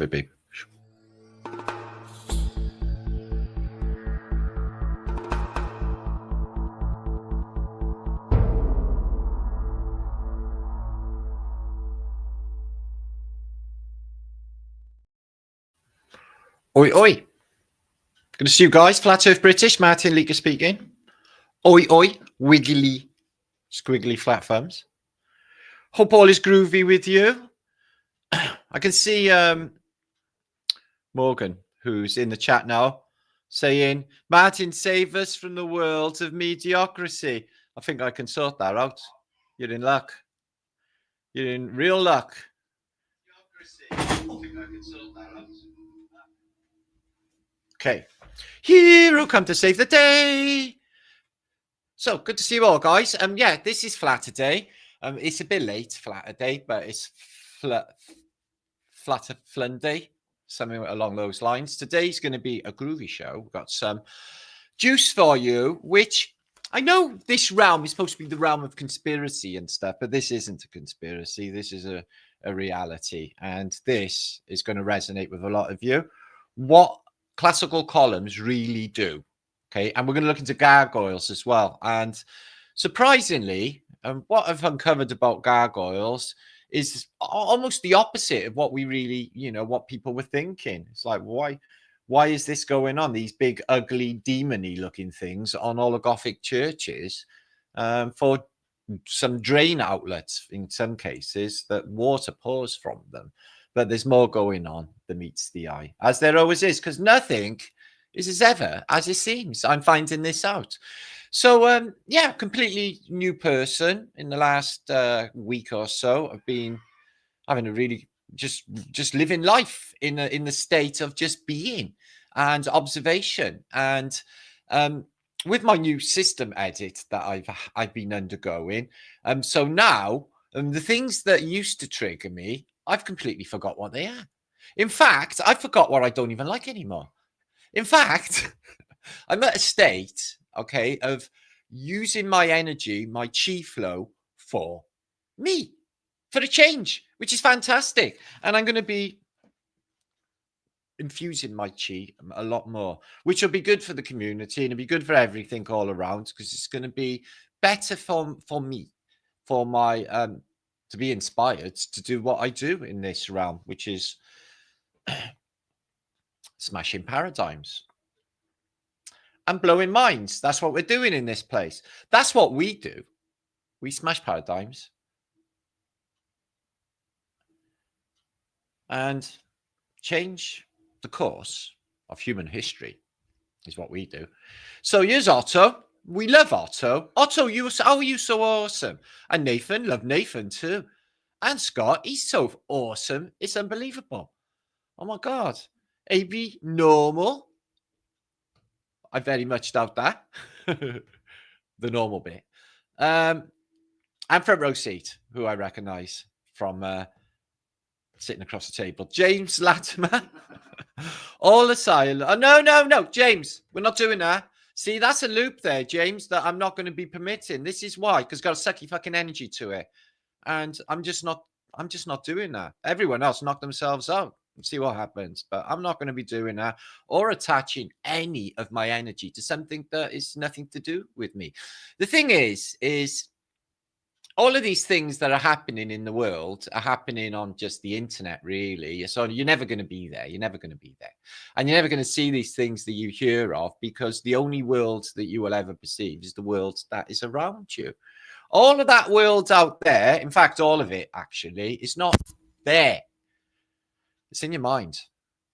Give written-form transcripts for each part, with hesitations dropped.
Come here, babe. Oi, oi. Good to see you guys. Flat Earth British, Martin Leaker speaking. Oi, oi. Wiggly, squiggly flat thumbs. Hope all is groovy with you. I can see Morgan, who's in the chat now, saying, Martin, save us from the world of mediocrity. I think I can sort that out. You're in luck. You're in real luck. Okay. Hero come to save the day. So good to see you all, guys. Yeah, this is Flatter Day. It's a bit late, Flatter Day, but it's Flatter Flun Day, something along those lines. Today's going to be a groovy show. We've got some juice for you, which I know this realm is supposed to be the realm of conspiracy and stuff, but this isn't a conspiracy. This is a reality, and this is going to resonate with a lot of you. What classical columns really do. Okay, and we're going to look into gargoyles as well. And surprisingly, what I've uncovered about gargoyles is almost the opposite of what we really, what people were thinking. It's like, why is this going on? These big, ugly, demony looking things on Gothic churches for some drain outlets in some cases that water pours from them. But there's more going on than meets the eye, as there always is, because nothing is as ever as it seems. I'm finding this out. So, yeah, completely new person in the last week or so. I've been having a really just living life in the state of just being and observation. And with my new system edit that I've been undergoing, so now the things that used to trigger me, I've completely forgot what they are. In fact, I forgot what I don't even like anymore. In fact, I'm at a state, okay, of using my energy, my chi flow for me, for a change, which is fantastic. And I'm going to be infusing my chi a lot more, which will be good for the community and it'll be good for everything all around, because it's going to be better for me, for my to be inspired to do what I do in this realm, which is smashing paradigms and blowing minds. That's what we're doing in this place. That's what we do. We smash paradigms and change the course of human history is what we do. So here's Otto. We love Otto. Otto, how are you so awesome? And Nathan, love Nathan too. And Scott, he's so awesome. It's unbelievable. Oh my God. AB, normal. I very much doubt that. The normal bit. And front row seat, who I recognize from sitting across the table. James Latimer. All asylum. Oh, no. James, we're not doing that. See, that's a loop there, James, that I'm not going to be permitting. This is why, because it's got a sucky fucking energy to it. And I'm just not doing that. Everyone else knock themselves out and see what happens. But I'm not going to be doing that or attaching any of my energy to something that is nothing to do with me. The thing is all of these things that are happening in the world are happening on just the internet, really. So you're never going to be there. You're never going to be there. And you're never going to see these things that you hear of, because the only world that you will ever perceive is the world that is around you. All of that world out there, in fact, all of it actually, is not there. It's in your mind.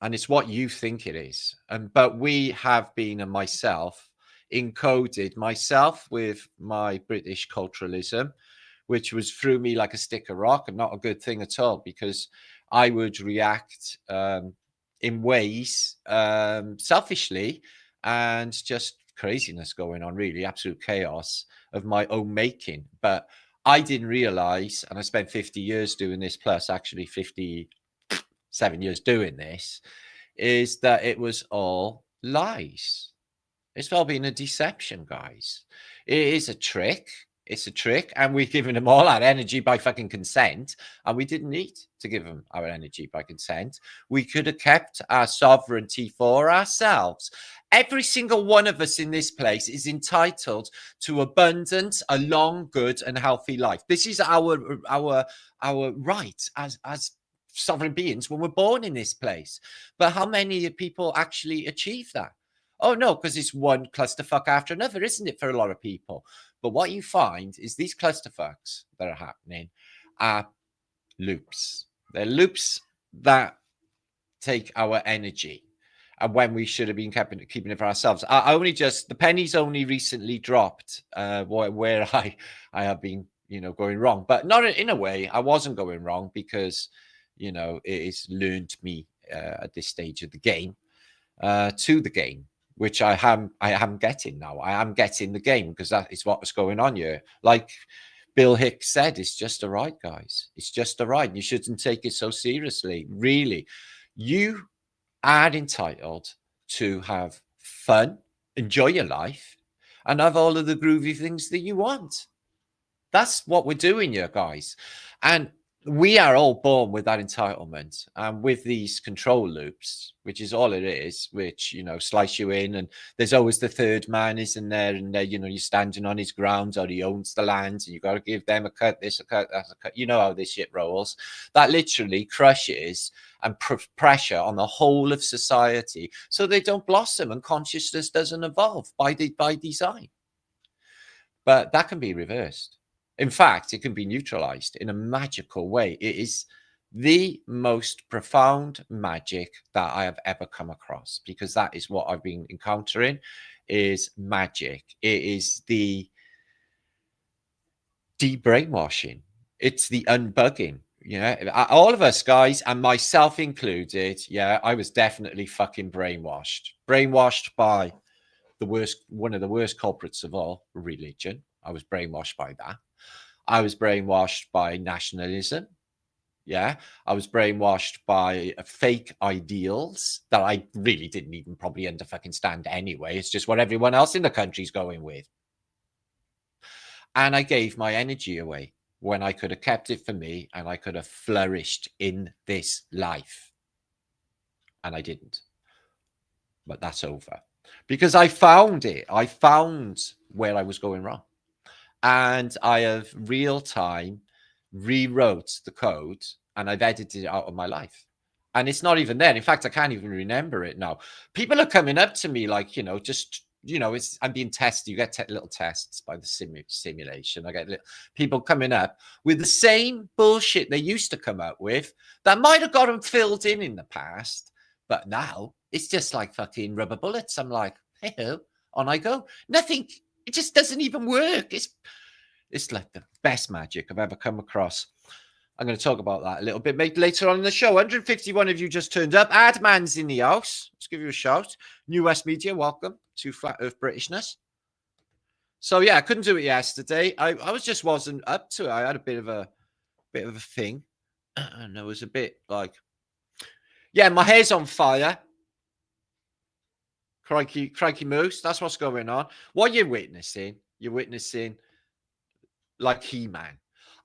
And it's what you think it is. But we have been, and myself, encoded myself with my British culturalism, which was threw me like a stick of rock, and not a good thing at all, because I would react in ways selfishly, and just craziness going on, really, absolute chaos of my own making. But I didn't realize, and I spent 50 years doing this, plus actually 57 years doing this, is that it was all lies. It's all been a deception, guys. It is a trick. It's a trick, and we've given them all our energy by fucking consent, and we didn't need to give them our energy by consent. We could have kept our sovereignty for ourselves. Every single one of us in this place is entitled to abundance, a long, good, and healthy life. This is our right as sovereign beings when we're born in this place. But how many people actually achieve that? Oh no, because it's one clusterfuck after another, isn't it, for a lot of people? But what you find is these clusterfucks that are happening are loops. They're loops that take our energy, and when we should have been keeping it for ourselves. The pennies only recently dropped where I have been, going wrong, but not in a way. I wasn't going wrong because, it's learned me at this stage of the game to the game, which I am getting now. I am getting the game because that is what was going on here. Like Bill Hicks said, it's just a ride, guys. It's just a ride. You shouldn't take it so seriously. Really, you are entitled to have fun, enjoy your life, and have all of the groovy things that you want. That's what we're doing here, guys. And we are all born with that entitlement, and with these control loops, which is all it is, which, slice you in, and there's always the third man, isn't there? And you're standing on his grounds, or he owns the land, and you've got to give them a cut, this a cut, that's a cut. You know how this shit rolls. That literally crushes and pressure on the whole of society, so they don't blossom and consciousness doesn't evolve by design. But that can be reversed. In fact, it can be neutralized in a magical way. It is the most profound magic that I have ever come across, because that is what I've been encountering, is magic. It is the de-brainwashing. It's the unbugging. All of us, guys, and myself included, I was definitely fucking brainwashed by one of the worst culprits of all, religion. I was brainwashed by that. I was brainwashed by nationalism. I was brainwashed by fake ideals that I really didn't even probably understand anyway. It's just what everyone else in the country's going with. And I gave my energy away when I could have kept it for me, and I could have flourished in this life. And I didn't. But that's over. Because I found it. I found where I was going wrong. And I have real time rewrote the code, and I've edited it out of my life. And it's not even there. In fact, I can't even remember it now. People are coming up to me like, I'm being tested. You get little tests by the simulation. I get people coming up with the same bullshit they used to come up with that might have got them filled in the past. But now it's just like fucking rubber bullets. I'm like, hey, on I go. Nothing. It just doesn't even work. It's like the best magic I've ever come across. I'm going to talk about that a little bit later on in the show. 151 of you just turned up. Adman's in the house. Let's give you a shout. New West Media, welcome to Flat Earth Britishness. So I couldn't do it yesterday. I wasn't up to it. I had a bit of a thing, and I was a bit like, my hair's on fire. Crikey moose. That's what's going on. What you're witnessing like He-Man.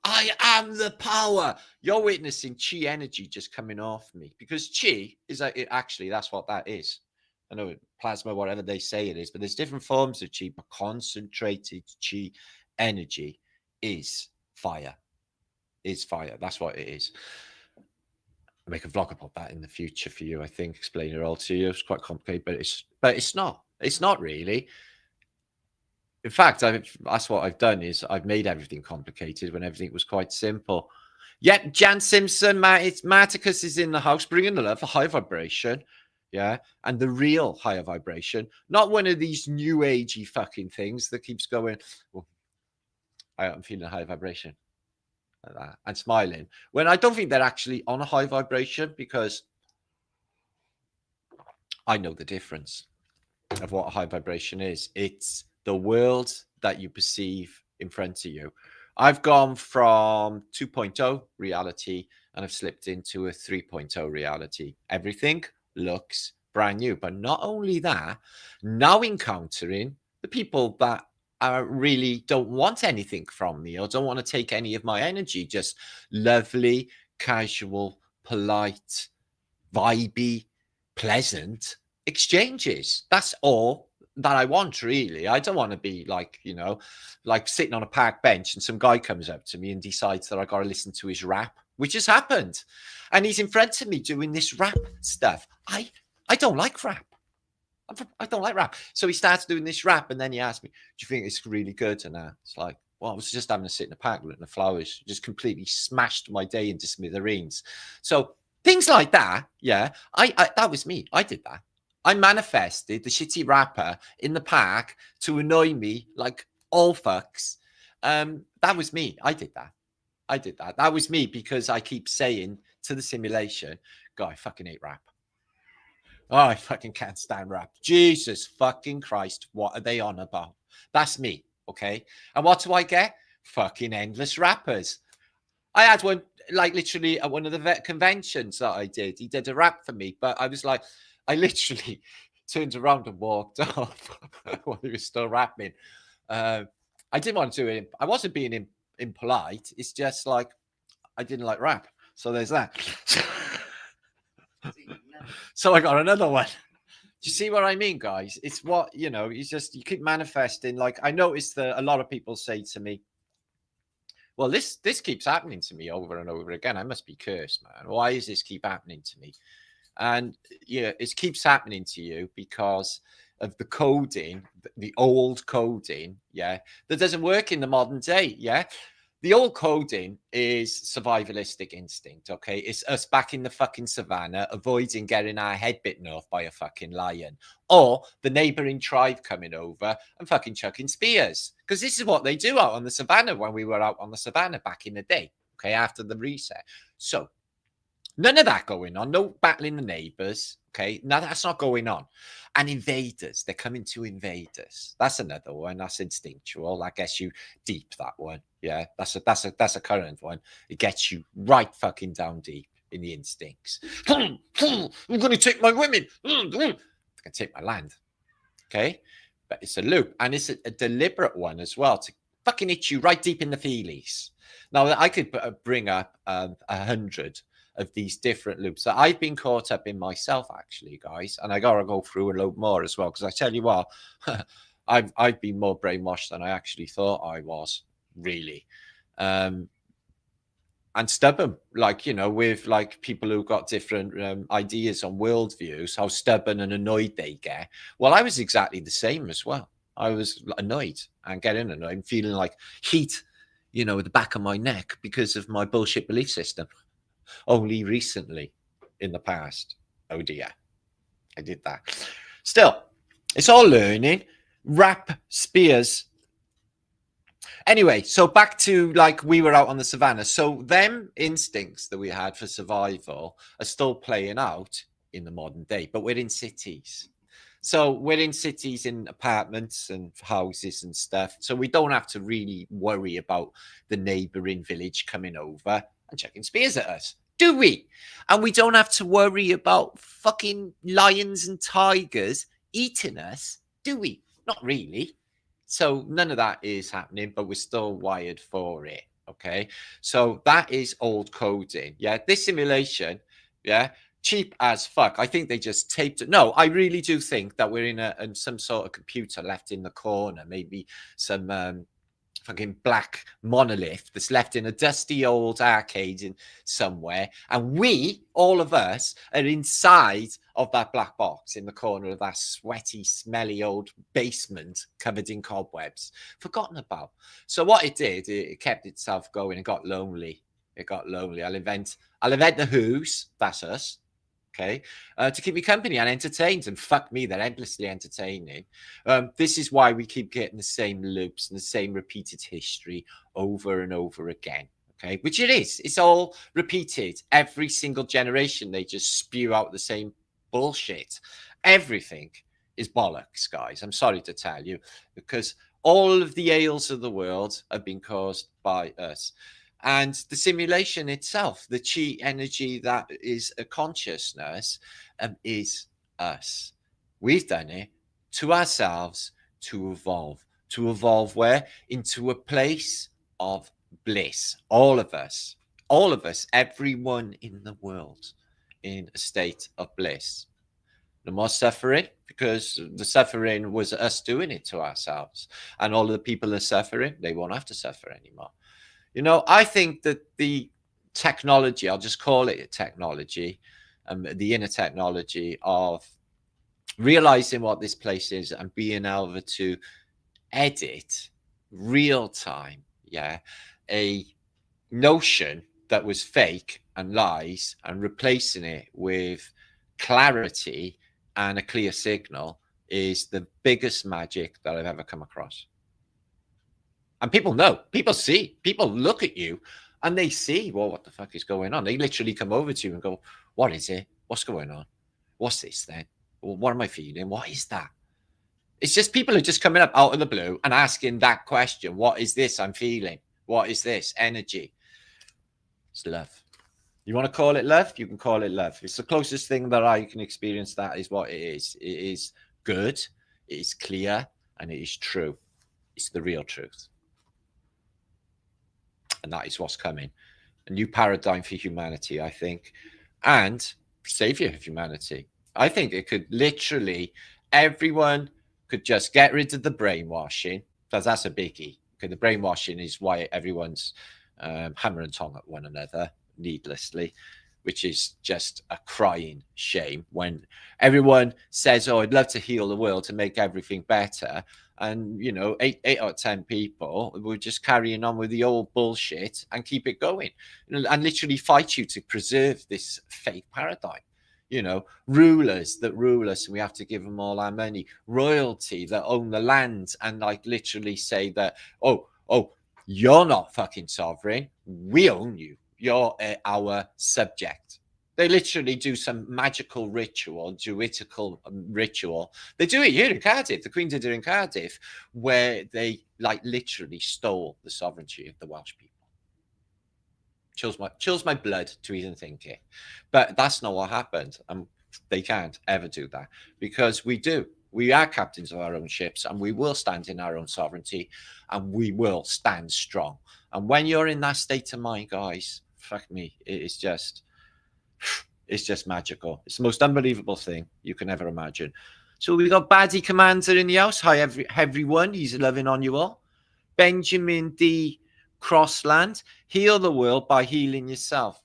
I am the power. You're witnessing chi energy just coming off me, because chi is actually, that's what that is. I know plasma, whatever they say it is, but there's different forms of chi, but concentrated chi energy is fire. That's what it is. I'll make a vlog about that in the future for you, I think, explain it all to you. It's quite complicated, but it's not. It's not really. In fact, that's what I've done, is I've made everything complicated when everything was quite simple. Jan Simpson, Marticus is in the house, bringing the love, a high vibration. And the real higher vibration, not one of these new agey fucking things that keeps going, well, I'm feeling a high vibration. Like that, and smiling when I don't think they're actually on a high vibration, because I know the difference of what a high vibration is. It's the world that you perceive in front of you. I've gone from 2.0 reality and I've slipped into a 3.0 reality. Everything looks brand new. But not only that, now encountering the people that really don't want anything from me or don't want to take any of my energy. Just lovely, casual, polite, vibey, pleasant exchanges. That's all that I want, really. I don't want to be like, like sitting on a park bench and some guy comes up to me and decides that I got to listen to his rap, which has happened. And he's in front of me doing this rap stuff. I don't like rap. I don't like rap. So he starts doing this rap, and then he asked me, "Do you think it's really good?" And it's like, well, I was just having a sit in the park looking at the flowers. Just completely smashed my day into smithereens. So things like that, yeah. I that was me. I did that. I manifested the shitty rapper in the park to annoy me like all fucks. That was me. I did that. I did that. That was me because I keep saying to the simulation, "God, I fucking hate rap. Oh, I fucking can't stand rap. Jesus fucking Christ, what are they on about?" That's me, okay? And what do I get? Fucking endless rappers. I had one, like literally at one of the vet conventions that I did. He did a rap for me, but I was like, I literally turned around and walked off while he was still rapping. I didn't want to do it. I wasn't being impolite. It's just like I didn't like rap. So there's that. So I got another one. Do you see what I mean, guys? It's what, you keep manifesting. Like, I noticed that a lot of people say to me, well, this keeps happening to me over and over again. I must be cursed, man. Why does this keep happening to me? And yeah, it keeps happening to you because of the coding, the old coding, yeah, that doesn't work in the modern day, yeah. The old coding is survivalistic instinct, okay? It's us back in the fucking savannah, avoiding getting our head bitten off by a fucking lion, or the neighboring tribe coming over and fucking chucking spears. Because this is what they do out on the savannah when we were out on the savannah back in the day, okay, after the reset. So none of that going on. No battling the neighbors. Okay. Now that's not going on. And invaders, they're coming to invade us. That's another one. That's instinctual. I guess you deep that one. Yeah. That's a current one. It gets you right fucking down deep in the instincts. I'm gonna take my women. I'm gonna take my land. Okay. But it's a loop. And it's a deliberate one as well to fucking hit you right deep in the feelies. Now I could bring up 100 of these different loops that I've been caught up in myself, actually, guys. And I gotta go through a load more as well, because I tell you what, I've been more brainwashed than I actually thought I was, really. And stubborn, like, with like people who've got different ideas on worldviews, how stubborn and annoyed they get. Well, I was exactly the same as well. I was annoyed and getting annoyed and feeling like heat, at the back of my neck because of my bullshit belief system. Only recently in the past. Oh dear, I did that. Still, it's all learning. Rap spears. Anyway, so back to like we were out on the savannah. So them instincts that we had for survival are still playing out in the modern day, but we're in cities. So we're in cities, in apartments and houses and stuff. So we don't have to really worry about the neighboring village coming over and chucking spears at us, do we? And we don't have to worry about fucking lions and tigers eating us, do we? Not really. So none of that is happening, but we're still wired for it. Okay. So that is old coding. Yeah. This simulation, yeah, cheap as fuck. I think they just taped it. No, I really do think that we're in some sort of computer left in the corner, maybe some fucking black monolith that's left in a dusty old arcade in somewhere, and we, all of us, are inside of that black box in the corner of that sweaty, smelly old basement covered in cobwebs, forgotten about. So what it did, it kept itself going. It got lonely. I'll invent the Who's, that's us, okay, to keep me company and entertained. And fuck me, they're endlessly entertaining. This is why we keep getting the same loops and the same repeated history over and over again. Okay, which it is. It's all repeated. Every single generation, they just spew out the same bullshit. Everything is bollocks, guys. I'm sorry to tell you, because all of the ails of the world have been caused by us. And the simulation itself, the chi energy that is a consciousness, is us. We've done it to ourselves to evolve, to evolve where? Into a place of bliss. All of us, everyone in the world in a state of bliss. No more suffering, because the suffering was us doing it to ourselves. And all of the people that are suffering, they won't have to suffer anymore. You know, I think that the technology, I'll just call it a technology, the inner technology of realizing what this place is and being able to edit real time, a notion that was fake and lies and replacing it with clarity and a clear signal is the biggest magic that I've ever come across. And people know, people see, people look at you and they see, well, what the fuck is going on? They literally come over to you and go, what is it? What's going on? What's this then? Well, what am I feeling? What is that? It's just people are just coming up out of the blue and asking that question. What is this I'm feeling? What is this energy? It's love. You want to call it love? You can call it love. It's the closest thing that I can experience. That is what it is. It is good. It is clear. And it is true. It's the real truth. And that is what's coming. A new paradigm for humanity, I think. And savior of humanity. I think it could literally, everyone could just get rid of the brainwashing. Because that's a biggie. Okay, the brainwashing is why everyone's hammer and tong at one another needlessly, which is just a crying shame when everyone says, oh, I'd love to heal the world to make everything better. And, you know, 8 out of 10 people were just carrying on with the old bullshit and keep it going and literally fight you to preserve this fake paradigm. You know, rulers that rule us and we have to give them all our money, royalty that own the land and like literally say that, oh, you're not fucking sovereign. We own you. You're our subject. They literally do some magical ritual, druidical ritual. They do it here in Cardiff. The Queen did it in Cardiff, where they like literally stole the sovereignty of the Welsh people. Chills my blood to even think it. But that's not what happened. They can't ever do that because we do. We are captains of our own ships and we will stand in our own sovereignty and we will stand strong. And when you're in that state of mind, guys, fuck me, it's just magical. It's the most unbelievable thing you can ever imagine. So we got Baddie Commander in the house. Hi, everyone. He's loving on you all. Benjamin D. Crossland. Heal the world by healing yourself.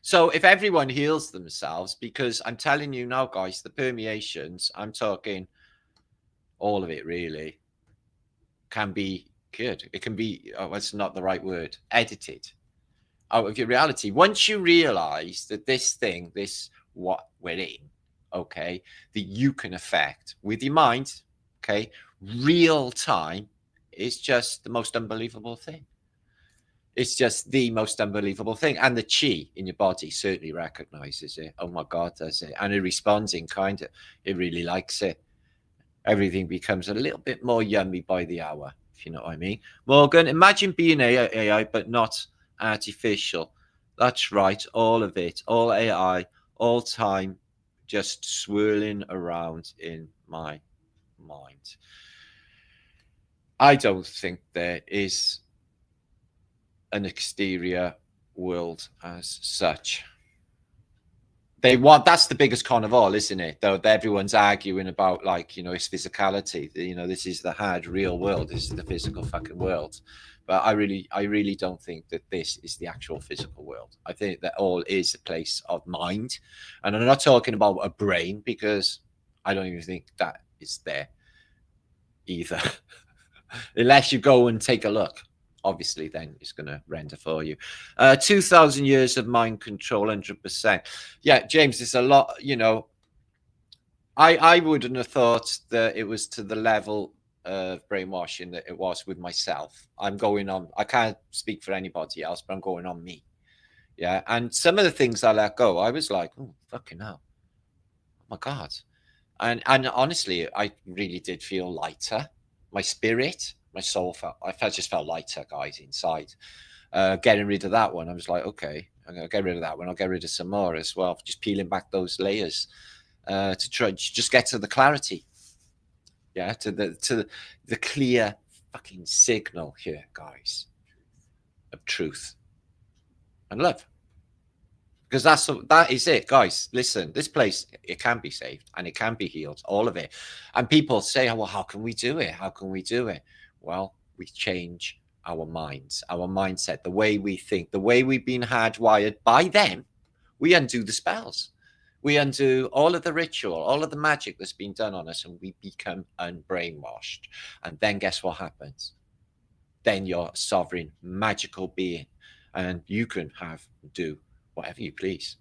So if everyone heals themselves, because I'm telling you now, guys, the permeations, I'm talking all of it really, can be good. It can be, that's not the right word, edited out of your reality. Once you realize that this thing, what we're in, okay, that you can affect with your mind, okay, real time, is just the most unbelievable thing. It's just the most unbelievable thing. And the chi in your body certainly recognizes it. Oh my God, does it? And it responds in kind. It really likes it. Everything becomes a little bit more yummy by the hour, if you know what I mean. Morgan, imagine being AI, but not artificial. That's right. All of it, all AI, all time, just swirling around in my mind. I don't think there is an exterior world as such. That's the biggest con of all, isn't it? Though everyone's arguing about, like, you know, its physicality. You know, this is the hard real world. This is the physical fucking world. But I really don't think that this is the actual physical world. I think that all is a place of mind. And I'm not talking about a brain, because I don't even think that is there either. Unless you go and take a look. Obviously, then it's going to render for you. 2,000 years of mind control, 100%. Yeah, James, it's a lot, you know. I wouldn't have thought that it was to the level of brainwashing that it was with myself. I'm going on, I can't speak for anybody else, but I'm going on me. Yeah, and some of the things I let go, I was like, oh, fucking hell. Oh, my God. And honestly, I really did feel lighter. My spirit, my soul just felt lighter, guys, inside. Getting rid of that one, I was like, okay, I'm gonna get rid of that one. I'll get rid of some more as well. Just peeling back those layers to try just get to the clarity. Yeah, to the clear fucking signal here, guys, of truth and love. Because that is it, guys. Listen, this place, it can be saved and it can be healed, all of it. And people say, oh, well, how can we do it? How can we do it? Well, we change our minds, our mindset, the way we think, the way we've been hardwired by them. We undo the spells. We undo all of the ritual, all of the magic that's been done on us, and we become unbrainwashed. And then guess what happens? Then you're a sovereign, magical being, and you can do whatever you please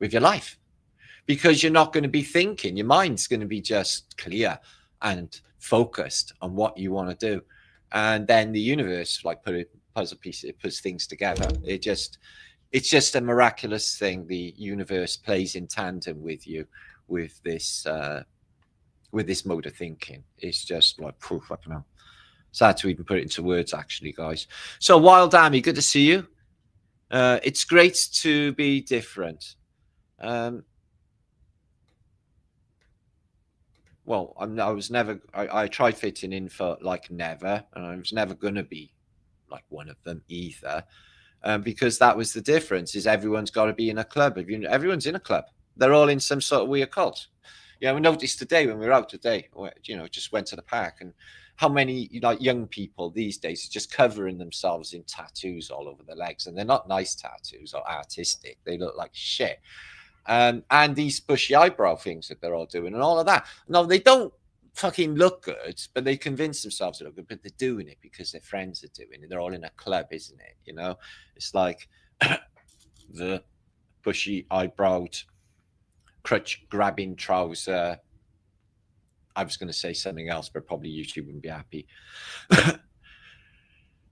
with your life, because you're not going to be thinking. Your mind's going to be just clear and focused on what you want to do. And then the universe, like puzzle piece, it puts things together. It's just a miraculous thing. The universe plays in tandem with you with this mode of thinking. It's just like proof. I don't know. Sad to even put it into words, actually, guys. So, Wild Army, good to see you. It's great to be different. Well, I was never. I tried fitting in for like never, and I was never going to be like one of them either. Because that was the difference, is everyone's got to be in a club. Everyone's in a club. They're all in some sort of weird cult. Yeah, we noticed today when we were out today, just went to the park, and how many young people these days are just covering themselves in tattoos all over their legs, and they're not nice tattoos or artistic. They look like shit. And these bushy eyebrow things that they're all doing and all of that. No, they don't fucking look good, but they convince themselves they look good, but they're doing it because their friends are doing it. They're all in a club, isn't it? It's like the bushy eyebrowed, crutch grabbing trouser. I was going to say something else, but probably YouTube wouldn't be happy.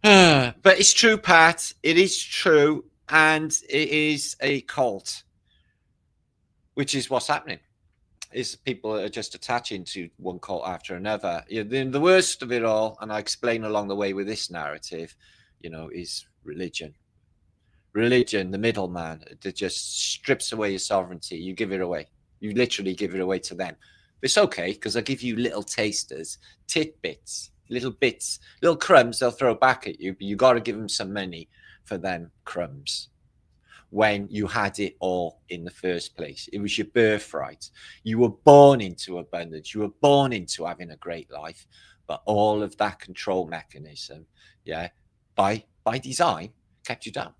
But it's true, Pat. It is true. And it is a cult, which is what's happening. Is people are just attaching to one cult after another. The worst of it all, and I explain along the way with this narrative, is religion. Religion, the middleman, that just strips away your sovereignty. You give it away. You literally give it away to them. It's okay, because I give you little tasters, tidbits, little bits, little crumbs they'll throw back at you, but you got to give them some money for them crumbs. When you had it all in the first place, it was your birthright. You were born into abundance. You were born into having a great life, but all of that control mechanism, by design, kept you down.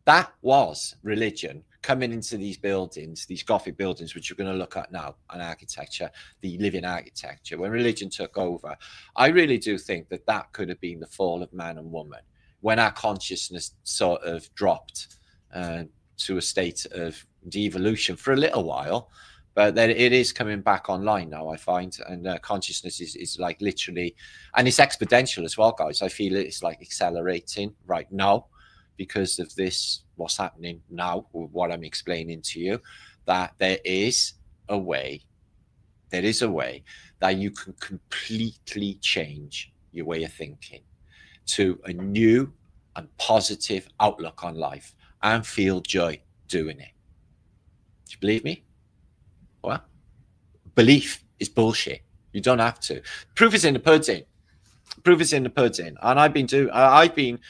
That was religion coming into these buildings, these Gothic buildings, which you're going to look at now, and architecture, the living architecture. When religion took over, I really do think that could have been the fall of man and woman, when our consciousness sort of dropped to a state of devolution for a little while. But then it is coming back online now, I find, and consciousness is like literally, and it's exponential as well, guys. I feel it's like accelerating right now because of this, what's happening now, what I'm explaining to you, that there is a way that you can completely change your way of thinking to a new and positive outlook on life and feel joy doing it. Do you believe me? Well, belief is bullshit. You don't have to. Proof is in the pudding. Proof is in the pudding. And I've been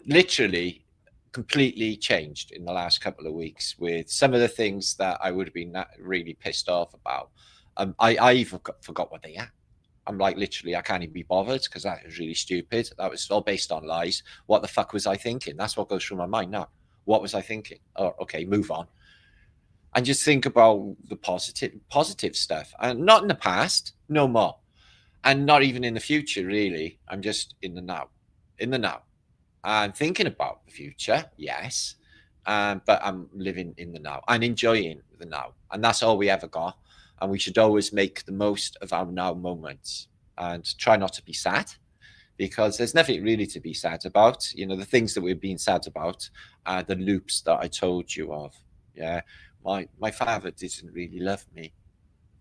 literally completely changed in the last couple of weeks with some of the things that I would have been really pissed off about. I even forgot what they are. I'm like, literally, I can't even be bothered because that was really stupid. That was all based on lies. What the fuck was I thinking? That's what goes through my mind now. What was I thinking? Oh, okay, move on. And just think about the positive stuff. And not in the past, no more. And not even in the future, really. I'm just in the now. In the now. I'm thinking about the future, yes. But I'm living in the now and enjoying the now. And that's all we ever got. And we should always make the most of our now moments and try not to be sad, because there's nothing really to be sad about. The things that we've been sad about are the loops that I told you of. Yeah. My father didn't really love me.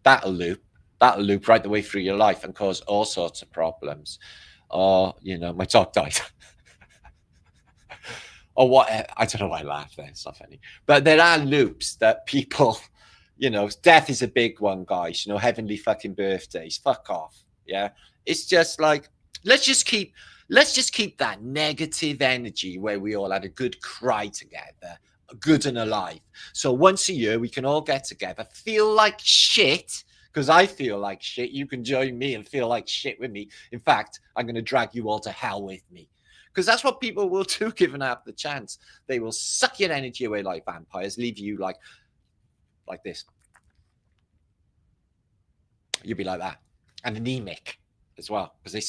That'll loop right the way through your life and cause all sorts of problems. Or, my dog died. Or what? I don't know why I laugh there. It's not funny. But there are loops that people You know, death is a big one, guys. You know, heavenly fucking birthdays. Fuck off. Yeah. It's just like, let's just keep that negative energy where we all had a good cry together, good and alive. So once a year we can all get together, feel like shit. Because I feel like shit. You can join me and feel like shit with me. In fact, I'm going to drag you all to hell with me. Because that's what people will do given up the chance. They will suck your energy away like vampires, leave you like this. You'll be like that. And anemic as well. Because they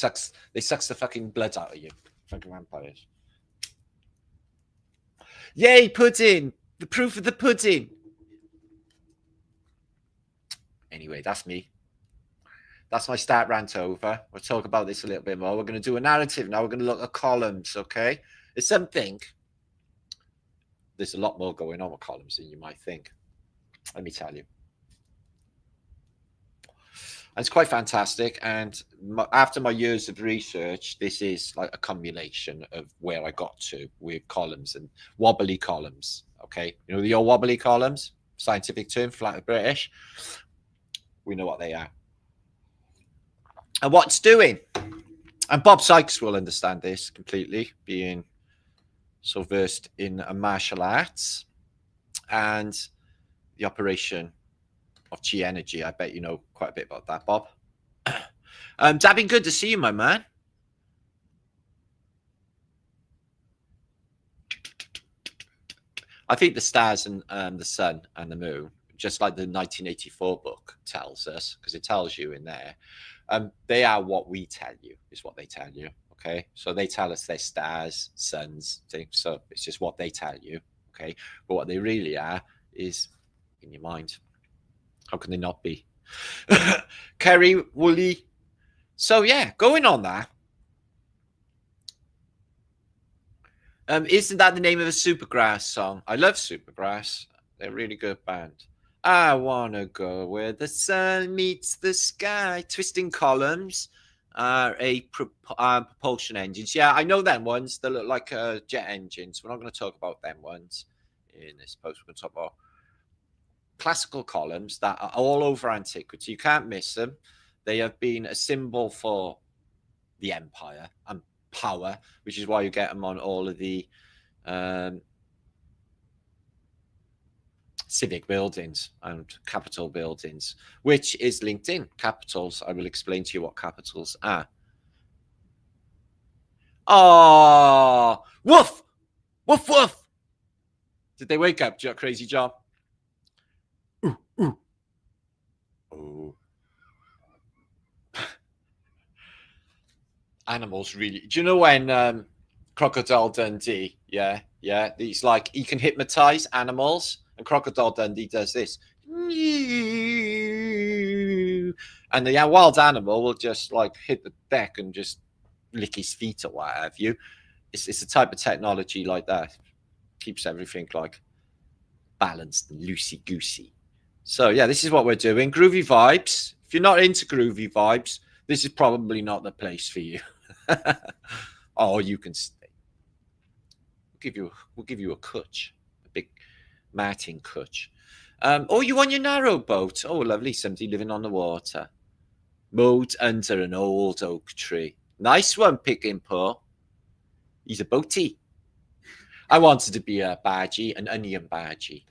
sucks the fucking blood out of you. Fucking vampires. Yay, pudding! The proof of the pudding. Anyway, that's me. That's my start rant over. We'll talk about this a little bit more. We're going to do a narrative now. We're going to look at columns, okay? It's something. There's a lot more going on with columns than you might think. Let me tell you. And it's quite fantastic. And after my years of research, this is like a combination of where I got to with columns and wobbly columns, okay? You know the old wobbly columns? Scientific term, flat British. We know what they are. And what it's doing. And Bob Sykes will understand this completely, being so versed in martial arts and the operation of chi energy. I bet you know quite a bit about that, Bob. Dabbing, good to see you, my man. I think the stars and the sun and the moon, just like the 1984 book tells us, because it tells you in there, they are what we tell you, is what they tell you, okay? So they tell us they're stars, suns, things, so it's just what they tell you, okay? But what they really are is in your mind. How can they not be? Kerry, Woolly. So, yeah, going on that. Isn't that the name of a Supergrass song? I love Supergrass. They're a really good band. I want to go where the sun meets the sky. Twisting columns are propulsion engines. Yeah, I know them ones. They look like jet engines. We're not going to talk about them ones in this post. We're going to talk about classical columns that are all over antiquity. You can't miss them. They have been a symbol for the empire and power, which is why you get them on all of the civic buildings and capital buildings, which is linked in. Capitals, I will explain to you what capitals are. Oh, woof, woof, woof. Did they wake up, Crazy John? Ooh, ooh. Oh. Animals really. Do you know when Crocodile Dundee, yeah, he's like, he can hypnotize animals, and Crocodile Dundee does this. And the wild animal will just like hit the deck and just lick his feet or what have you. It's a type of technology like that. Keeps everything like balanced and loosey-goosey. So yeah, this is what we're doing. Groovy vibes. If you're not into groovy vibes, this is probably not the place for you. Oh, you can stay. We'll give you a cutch, a big Martin cutch. Oh, you on your narrow boat? Oh, lovely. Somebody living on the water. Mowed under an old oak tree. Nice one, Picking Paw. He's a boaty. I wanted to be a bargee, an onion bargee.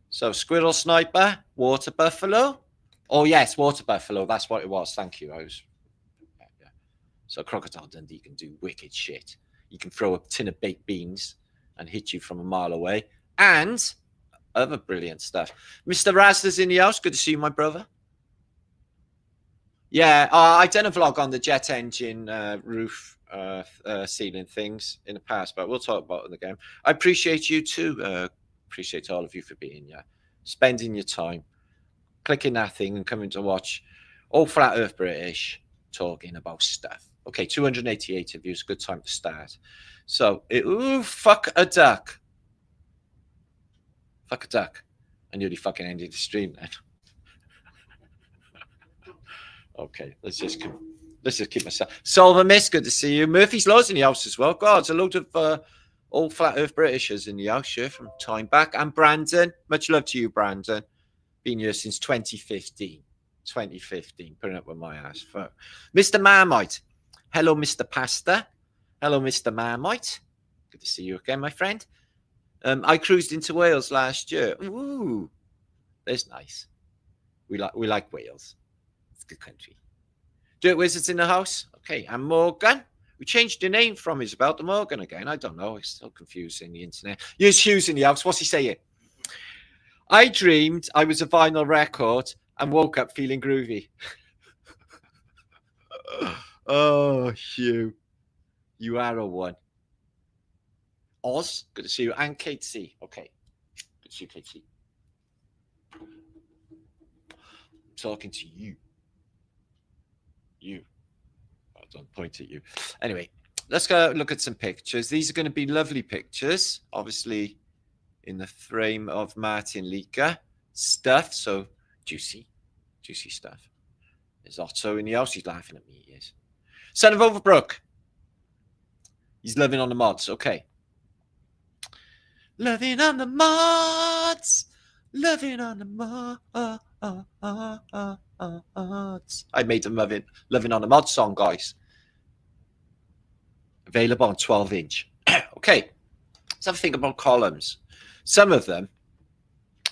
So, squirrel sniper, water buffalo. Oh, yes, water buffalo. That's what it was. Thank you. Yeah. So, Crocodile Dundee can do wicked shit. He can throw a tin of baked beans and hit you from a mile away. And other brilliant stuff. Mr. Razda's in the house. Good to see you, my brother. Yeah, I done a vlog on the jet engine roof ceiling things in the past, but we'll talk about it again. I appreciate you too. Appreciate all of you for being here, spending your time, clicking that thing and coming to watch all Flat Earth British talking about stuff. Okay, 288 of you. It's a good time to start. So, ooh, fuck a duck. Fuck a duck. I nearly fucking ended the stream then. Okay, let's just keep myself. Solver Miss, good to see you. Murphy's Law's in the house as well. God, there's a load of old Flat Earth Britishers in the house here from time back. And Brandon, much love to you, Brandon. Been here since 2015. 2015, putting up with my ass. Mr. Marmite. Hello, Mr. Pasta. Hello, Mr. Marmite. Good to see you again, my friend. I cruised into Wales last year. Ooh, that's nice. We like Wales. It's a good country. Dirt Wizards in the house. Okay, and Morgan. We changed the name from Isabel to Morgan again. I don't know. It's so confusing, the internet. Here's Hughes in the house. What's he saying? I dreamed I was a vinyl record and woke up feeling groovy. Oh, Hugh. You are a one. Oz, good to see you. And Kate C. Okay. Good to see you, Kate C. I'm talking to you. You. I don't point at you. Anyway, let's go look at some pictures. These are going to be lovely pictures, obviously in the frame of Martin Leaker stuff. So juicy stuff. There's Otto in the house. He's laughing at me. He is. Son of Overbrook. He's living on the mods. Okay. Loving on the mods. Loving on the mods. I made a loving on the mods song, guys. Available on 12-inch. Okay. Let's have a think about columns. Some of them,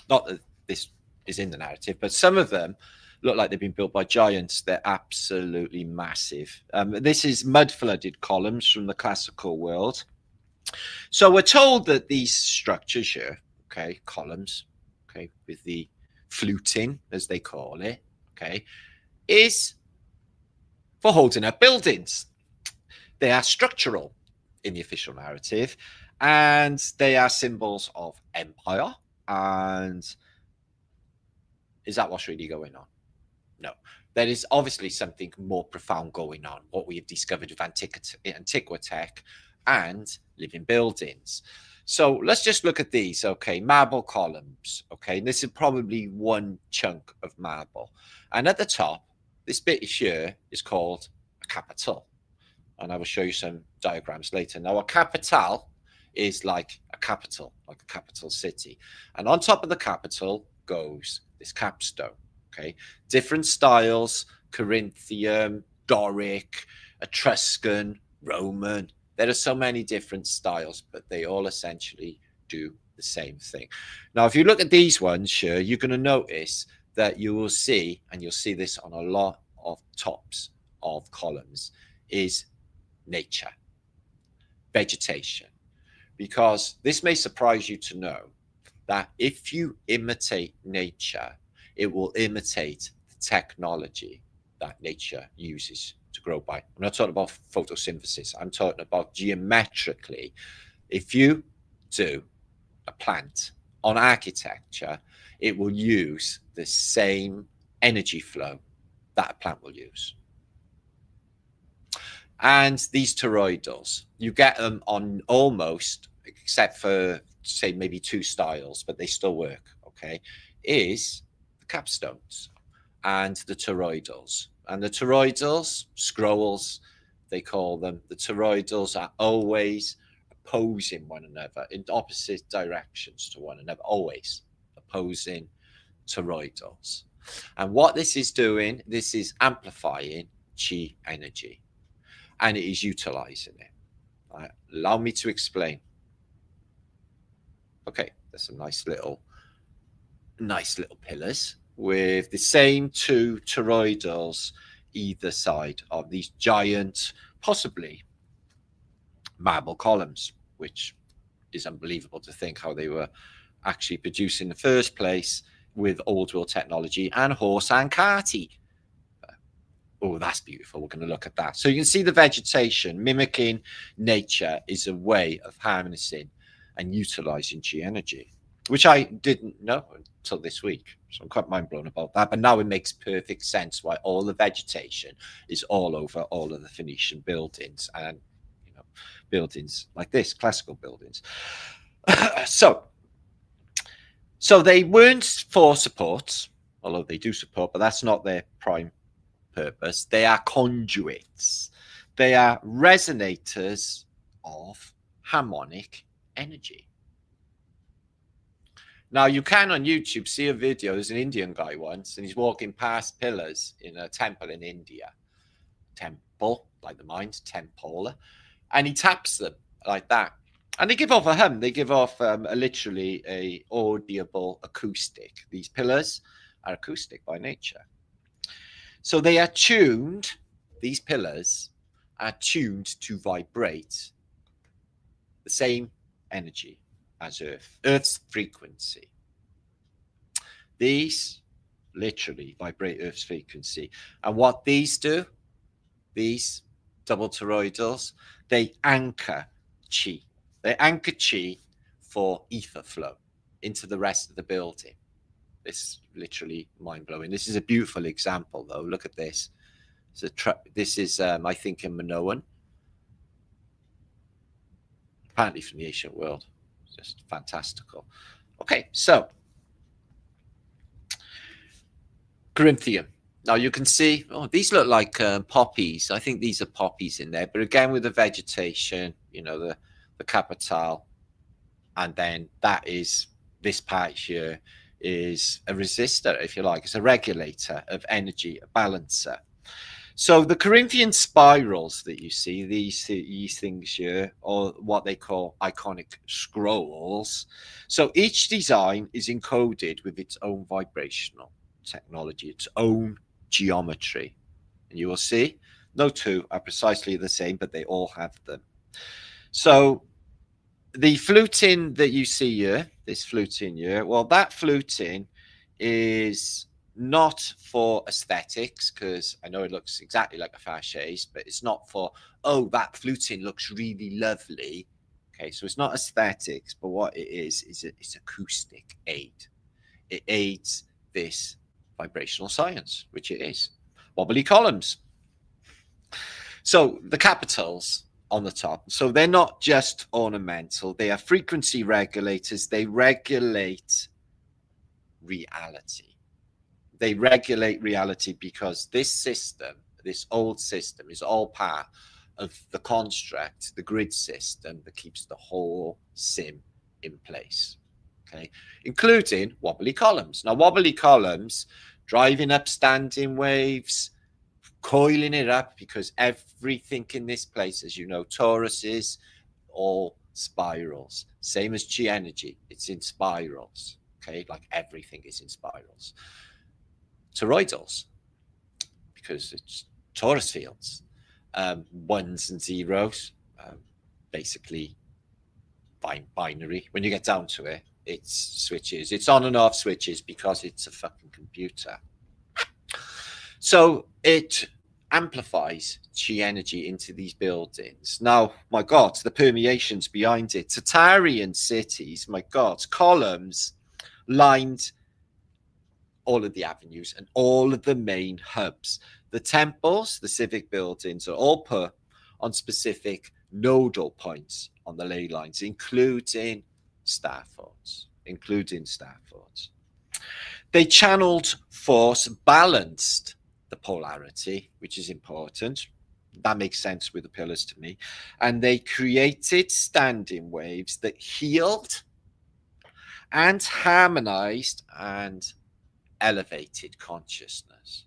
not that this is in the narrative, but some of them look like they've been built by giants. They're absolutely massive. This is mud-flooded columns from the classical world. So we're told that these structures here, okay, columns, okay, with the fluting, as they call it, okay, is for holding up buildings. They are structural in the official narrative, and they are symbols of empire. And is that what's really going on? No. There is obviously something more profound going on, what we have discovered with Antiquitech and living buildings. So let's just look at these. Okay, marble columns. Okay, this is probably one chunk of marble. And at the top, this bit here is called a capital. And I will show you some diagrams later. Now, a capital is like a capital city. And on top of the capital goes this capstone. Okay, different styles: Corinthian, Doric, Etruscan, Roman. There are so many different styles, but they all essentially do the same thing. Now, if you look at these ones here, you're going to notice that you will see, and you'll see this on a lot of tops of columns, is nature, vegetation. Because this may surprise you to know that if you imitate nature, it will imitate the technology that nature uses to grow by. I'm not talking about photosynthesis. I'm talking about geometrically. If you do a plant on architecture, it will use the same energy flow that a plant will use. And these toroidals, you get them on almost, except for, say, maybe two styles, but they still work, okay, is the capstones and the toroidals. And the toroidals, scrolls, they call them, the toroidals are always opposing one another in opposite directions to one another, always opposing toroidals. And what this is doing, this is amplifying chi energy, and it is utilizing it. Right? Allow me to explain. Okay, there's some nice little pillars with the same two toroidals either side of these giant, possibly marble columns, which is unbelievable to think how they were actually produced in the first place with old world technology and horse and carty. Oh, that's beautiful. We're going to look at that. So you can see the vegetation mimicking nature is a way of harnessing and utilizing chi energy, which I didn't know until this week. So I'm quite mind blown about that. But now it makes perfect sense why all the vegetation is all over all of the Phoenician buildings and, you know, buildings like this, classical buildings. So they weren't for support, although they do support, but that's not their prime purpose. They are conduits. They are resonators of harmonic energy. Now, you can on YouTube see a video. There's an Indian guy once, and he's walking past pillars in a temple in India. Temple, like the mind, temple. And he taps them like that. And they give off a hum. They give off literally a audible acoustic. These pillars are acoustic by nature. So they are tuned, these pillars are tuned to vibrate the same energy as Earth's frequency. These literally vibrate Earth's frequency. And what these do, these double toroidals, they anchor chi. They anchor chi for ether flow into the rest of the building. It's literally mind-blowing. This is a beautiful example, though. Look at this. This is, I think, in Minoan. Apparently from the ancient world. Just fantastical. Okay, so Corinthian. Now you can see, oh, these look like poppies. I think these are poppies in there. But again, with the vegetation, you know, the capital. And then that is, this part here is a resistor, if you like. It's a regulator of energy, a balancer. So the Corinthian spirals that you see, these things here, or what they call iconic scrolls. So each design is encoded with its own vibrational technology, its own geometry. And you will see no two are precisely the same, but they all have them. So the fluting that you see here, this fluting here, well, that fluting is not for aesthetics, because I know it looks exactly like a fasces, but it's not for, oh, that fluting looks really lovely. Okay, so it's not aesthetics, but what it is it's acoustic aid. It aids this vibrational science, which it is. Wobbly columns. So the capitals on the top. So they're not just ornamental. They are frequency regulators. They regulate reality. They regulate reality because this system, this old system, is all part of the construct, the grid system that keeps the whole sim in place. Okay, including wobbly columns. Now, wobbly columns, driving up standing waves, coiling it up, because everything in this place, as you know, Taurus is all spirals. Same as chi energy, it's in spirals. Okay, like everything is in spirals. Toroidals, because it's Taurus fields, ones and zeros, basically binary. When you get down to it, it's switches. It's on and off switches because it's a fucking computer. So it amplifies chi energy into these buildings. Now, my God, the permeations behind it. Tatarian cities, my God, columns lined all of the avenues and all of the main hubs. The temples, the civic buildings, are all put on specific nodal points on the ley lines, including star forts. They channeled force, balanced the polarity, which is important. That makes sense with the pillars to me. And they created standing waves that healed and harmonized and elevated consciousness.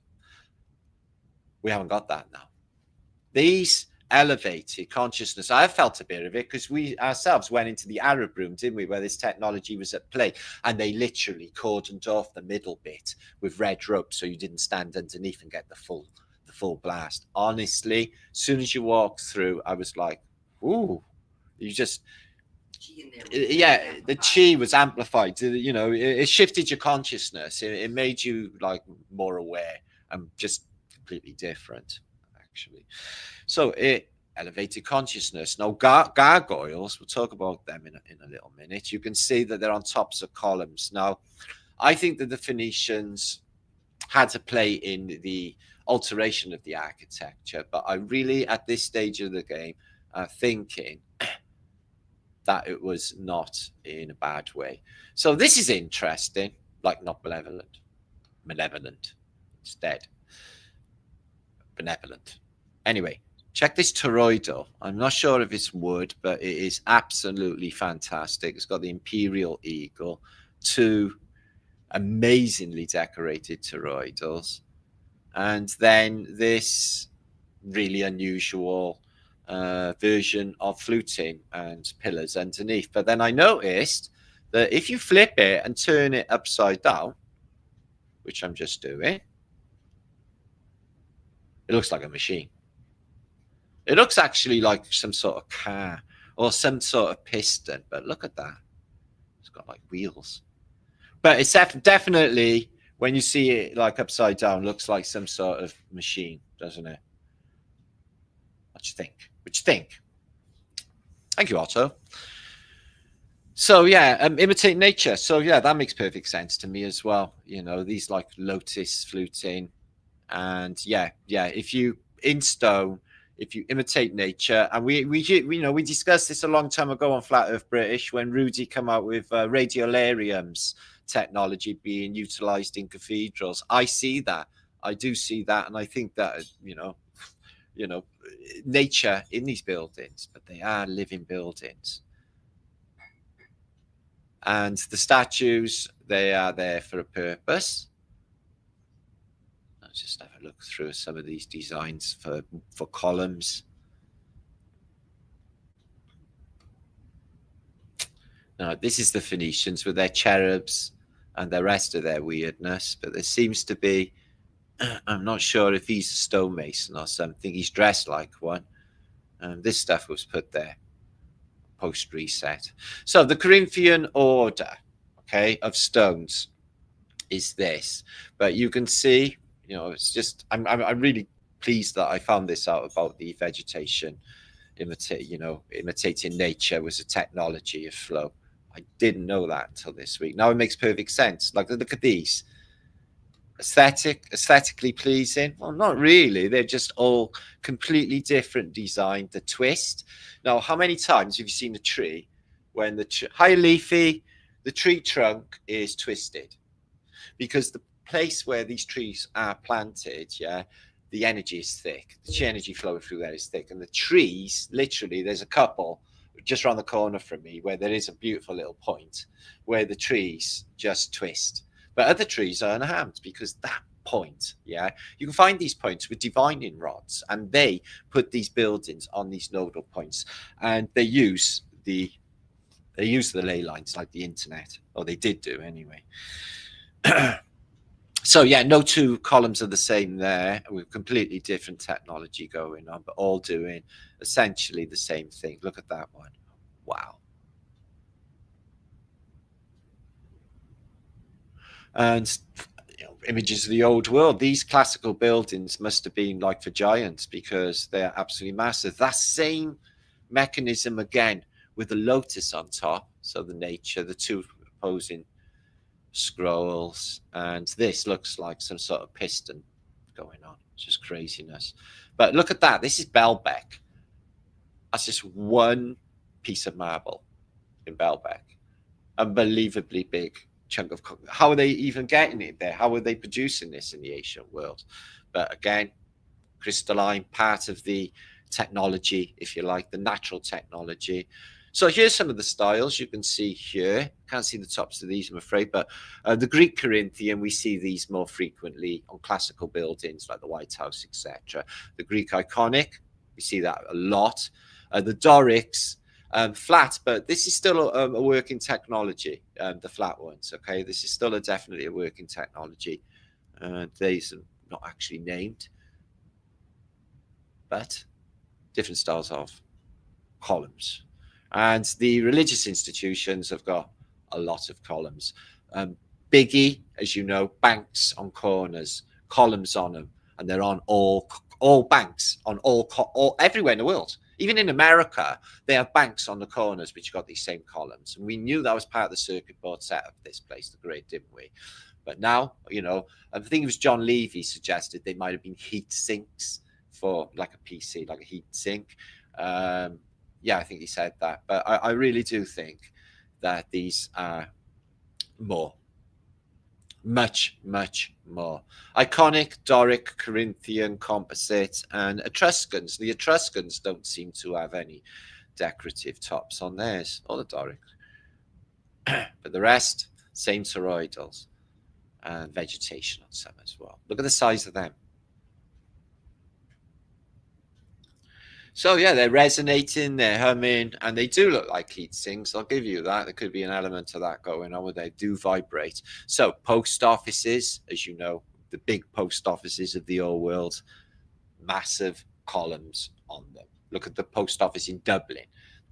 We haven't got that now. These elevated consciousness, I felt a bit of it because we ourselves went into the Arab room, didn't we, where this technology was at play, and they literally cordoned off the middle bit with red rope so you didn't stand underneath and get the full blast. Honestly, as soon as you walked through, I was like, ooh, you just, yeah, the chi was amplified. You know, it shifted your consciousness. It made you like more aware and just completely different, actually. So it elevated consciousness. Now, gargoyles, we'll talk about them in a little minute. You can see that they're on tops of columns. Now, I think that the Phoenicians had to play in the alteration of the architecture, but I really, at this stage of the game, are thinking that it was not in a bad way. So this is interesting, like not malevolent, instead. Benevolent. Anyway, check this toroidal. I'm not sure if it's wood, but it is absolutely fantastic. It's got the imperial eagle. two amazingly decorated toroidals, and then this really unusual version of fluting and pillars underneath. But then I noticed that if you flip it and turn it upside down, which I'm just doing, it looks like a machine. It looks actually like some sort of car or some sort of piston, but look at that. It's got like wheels. But it's definitely, when you see it like upside down, looks like some sort of machine, doesn't it? What do you think? What do you think? Thank you, Otto. So yeah, imitate nature. So yeah, that makes perfect sense to me as well. You know, these like lotus fluting, and yeah, if you in stone, if you imitate nature, and we you know, we discussed this a long time ago on Flat Earth British when Rudy came out with radiolariums technology being utilized in cathedrals. I see that. I do see that, and I think that you know, nature in these buildings, but they are living buildings. And the statues, they are there for a purpose. Let's just have a look through some of these designs for columns. Now, this is the Phoenicians with their cherubs and the rest of their weirdness, but there seems to be, I'm not sure if he's a stonemason or something. He's dressed like one. This stuff was put there post-reset. So the Corinthian order, okay, of stones is this. But you can see, you know, it's just, I'm really pleased that I found this out about the vegetation imitating nature was a technology of flow. I didn't know that until this week. Now it makes perfect sense. Like, look at these. Aesthetically pleasing? Well, not really. They're just all completely different design. The twist. Now, how many times have you seen a tree when the high leafy, the tree trunk is twisted? Because the place where these trees are planted, yeah, the energy is thick. The energy flowing through there is thick. And the trees, literally, there's a couple just around the corner from me where there is a beautiful little point where the trees just twist. But other trees are unharmed because that point, yeah, you can find these points with divining rods, and they put these buildings on these nodal points, and they use the ley lines like the internet, or they did do anyway. So yeah, no two columns are the same there, with completely different technology going on, but all doing essentially the same thing. Look at that one. Wow. And you know, images of the old world. These classical buildings must have been like for giants because they're absolutely massive. That same mechanism again with the lotus on top. So the nature, the two opposing scrolls, and this looks like some sort of piston going on. It's just craziness. But look at that. This is Baalbek. That's just one piece of marble in Baalbek. Unbelievably big chunk of. How are they even getting it there? How are they producing this in the ancient world? But again, crystalline, part of the technology, if you like, the natural technology. So here's some of the styles you can see here. Can't see the tops of these, I'm afraid, but the Greek Corinthian, we see these more frequently on classical buildings like the White House, etc. The Greek Iconic, we see that a lot. The Dorics, flat, but this is still a working technology, the flat ones, okay? This is still definitely a working technology. These are not actually named, but different styles of columns. And the religious institutions have got a lot of columns. Biggy, as you know, banks on corners, columns on them, and they're on all banks on all everywhere in the world. Even in America, they have banks on the corners which got these same columns. And we knew that was part of the circuit board setup of this place, the grid, didn't we? But now, you know, I think it was John Levy suggested they might have been heat sinks for like a PC, like a heat sink. Yeah, I think he said that. But I really do think that these are more. Much, much more. Iconic, Doric, Corinthian, composite, and Etruscans. The Etruscans don't seem to have any decorative tops on theirs, or the Doric. But the rest, Same toroidals and vegetation on some as well. Look at the size of them. So yeah, they're resonating, they're humming, and they do look like heat sinks. I'll give you that. There could be an element of that going on where they do vibrate. So post offices, as you know, the big post offices of the old world, massive columns on them. Look at the post office in Dublin,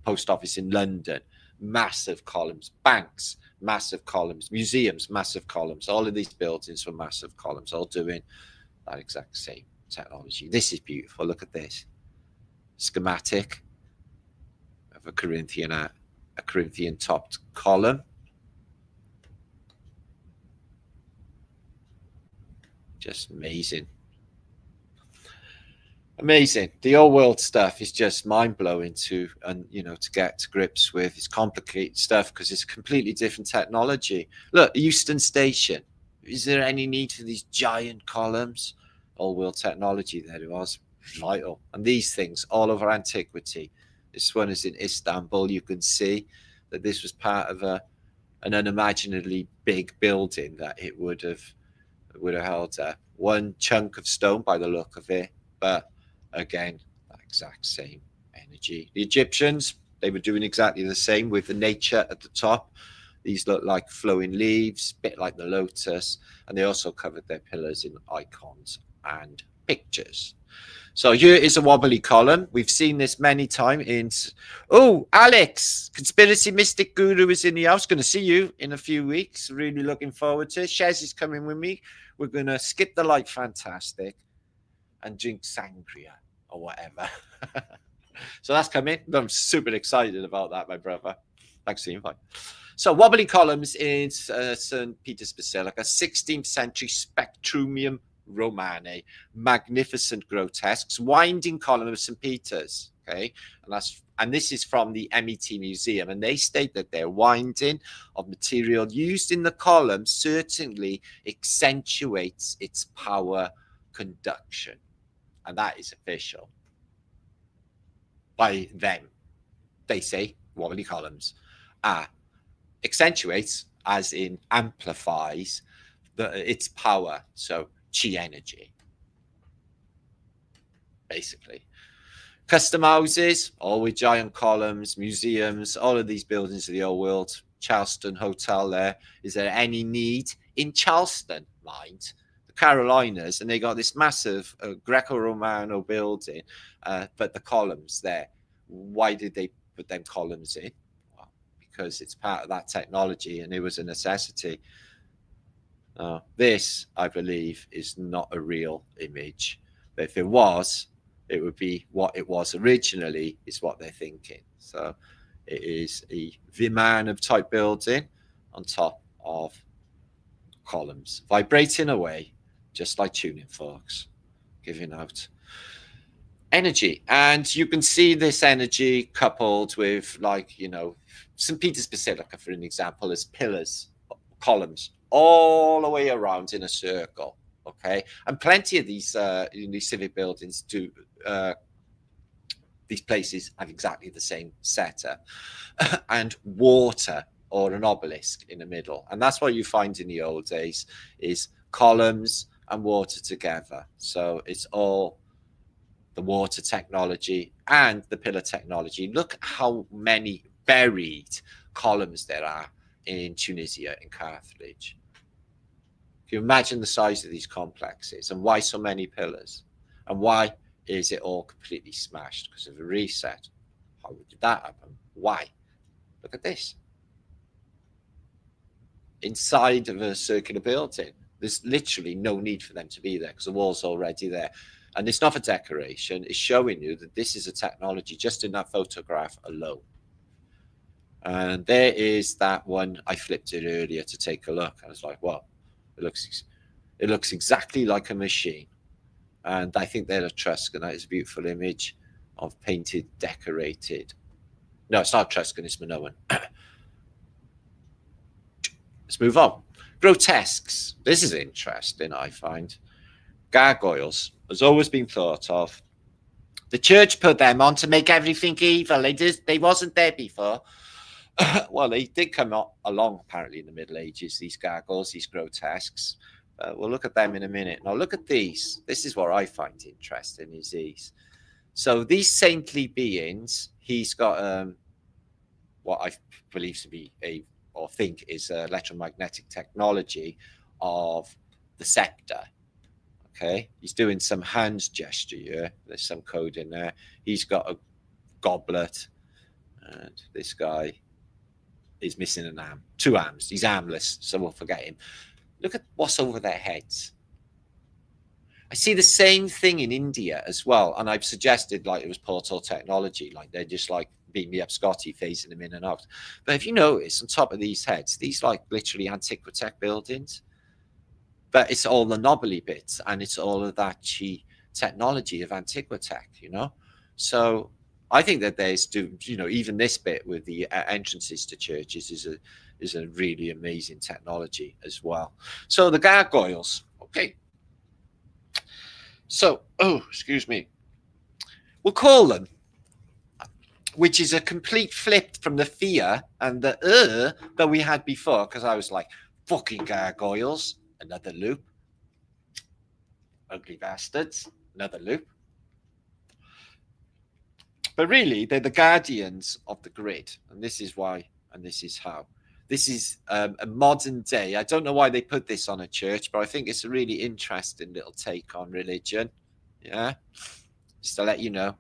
post office in London, massive columns. Banks, massive columns. Museums, massive columns. All of these buildings were massive columns, all doing that exact same technology. This is beautiful. Look at this schematic of a Corinthian topped column. Just amazing. Amazing. The old world stuff is just mind blowing to get to grips with. It's complicated stuff because it's completely different technology. Look, Euston Station. Is there any need for these giant columns? Old world technology there it was. Vital. And these things all over antiquity. This one is in Istanbul. You can see that this was part of an unimaginably big building that it would have held up. One chunk of stone by the look of it, but again, that exact same energy. The Egyptians, they were doing exactly the same with the nature at the top. These look like flowing leaves, a bit like the lotus, and they also covered their pillars in icons and pictures. So here is a wobbly column. We've seen this many times in... Oh, Alex, Conspiracy Mystic Guru is in the house. Going to see you in a few weeks. Really looking forward to it. Shez is coming with me. We're going to skip the light fantastic and drink sangria or whatever. So that's coming. I'm super excited about that, my brother. Thanks for the invite. So wobbly columns in St. Peter's Basilica, 16th century Spectrumium Romane, magnificent grotesques, winding column of St. Peter's. Okay, and this is from the MET Museum, and they state that their winding of material used in the column certainly accentuates its power conduction, and that is official by them. They say wobbly columns accentuates, as in amplifies its power. So chi energy, basically. Custom houses, all with giant columns, museums, all of these buildings of the old world. Charleston Hotel there. Is there any need in Charleston, mind? The Carolinas, and they got this massive Greco-Romano building, but the columns there. Why did they put them columns in? Well, because it's part of that technology and it was a necessity. This, I believe, is not a real image. But if it was, it would be what it was originally, is what they're thinking. So it is a Vimanov type building on top of columns, vibrating away, just like tuning forks, giving out energy. And you can see this energy coupled with, like, St. Peter's Basilica, for an example, as pillars, columns, all the way around in a circle. Okay, and plenty of these civic buildings do. These places have exactly the same setup, and water or an obelisk in the middle, and that's what you find in the old days is columns and water together. So it's all the water technology and the pillar technology. Look how many buried columns there are in Tunisia and Carthage. Can you imagine the size of these complexes and why so many pillars? And why is it all completely smashed? Because of a reset. How did that happen? Why? Look at this. Inside of a circular building, there's literally no need for them to be there because the wall's already there. And it's not for decoration. It's showing you that this is a technology just in that photograph alone. And there is that one. I flipped it earlier to take a look. I was like, well, it looks exactly like a machine. And I think they're Etruscan. That is a beautiful image of painted, decorated. No, it's not Etruscan, it's Minoan. Let's move on. Grotesques. This is interesting, I find. Gargoyles has always been thought of. The church put them on to make everything evil. They wasn't there before. Well, they did come along apparently in the Middle Ages, these gargoyles, these grotesques. We'll look at them in a minute. Now, look at these. This is what I find interesting, is these. So these saintly beings, he's got what I believe to be or think is electromagnetic technology of the scepter. Okay, he's doing some hands gesture here. There's some code in there. He's got a goblet, and this guy is missing an arm, 2 arms. He's armless, so we'll forget him. Look at what's over their heads. I see the same thing in India as well, and I've suggested like it was portal technology, like they're just like beat me up Scotty, phasing them in and out. But if you notice, on top of these heads, these like literally Antiquitech buildings, but it's all the knobbly bits, and it's all of that cheap technology of Antiquitech, you know. So I think that there's, you know, even this bit with the entrances to churches is a really amazing technology as well. So the gargoyles, okay. So, oh, excuse me. We'll call them, which is a complete flip from the fear and the that we had before, because I was like, fucking gargoyles, another loop. Ugly bastards, another loop. But really, they're the guardians of the grid, and this is why, and this is how. This is a modern day. I don't know why they put this on a church, but I think it's a really interesting little take on religion. Yeah, just to let you know.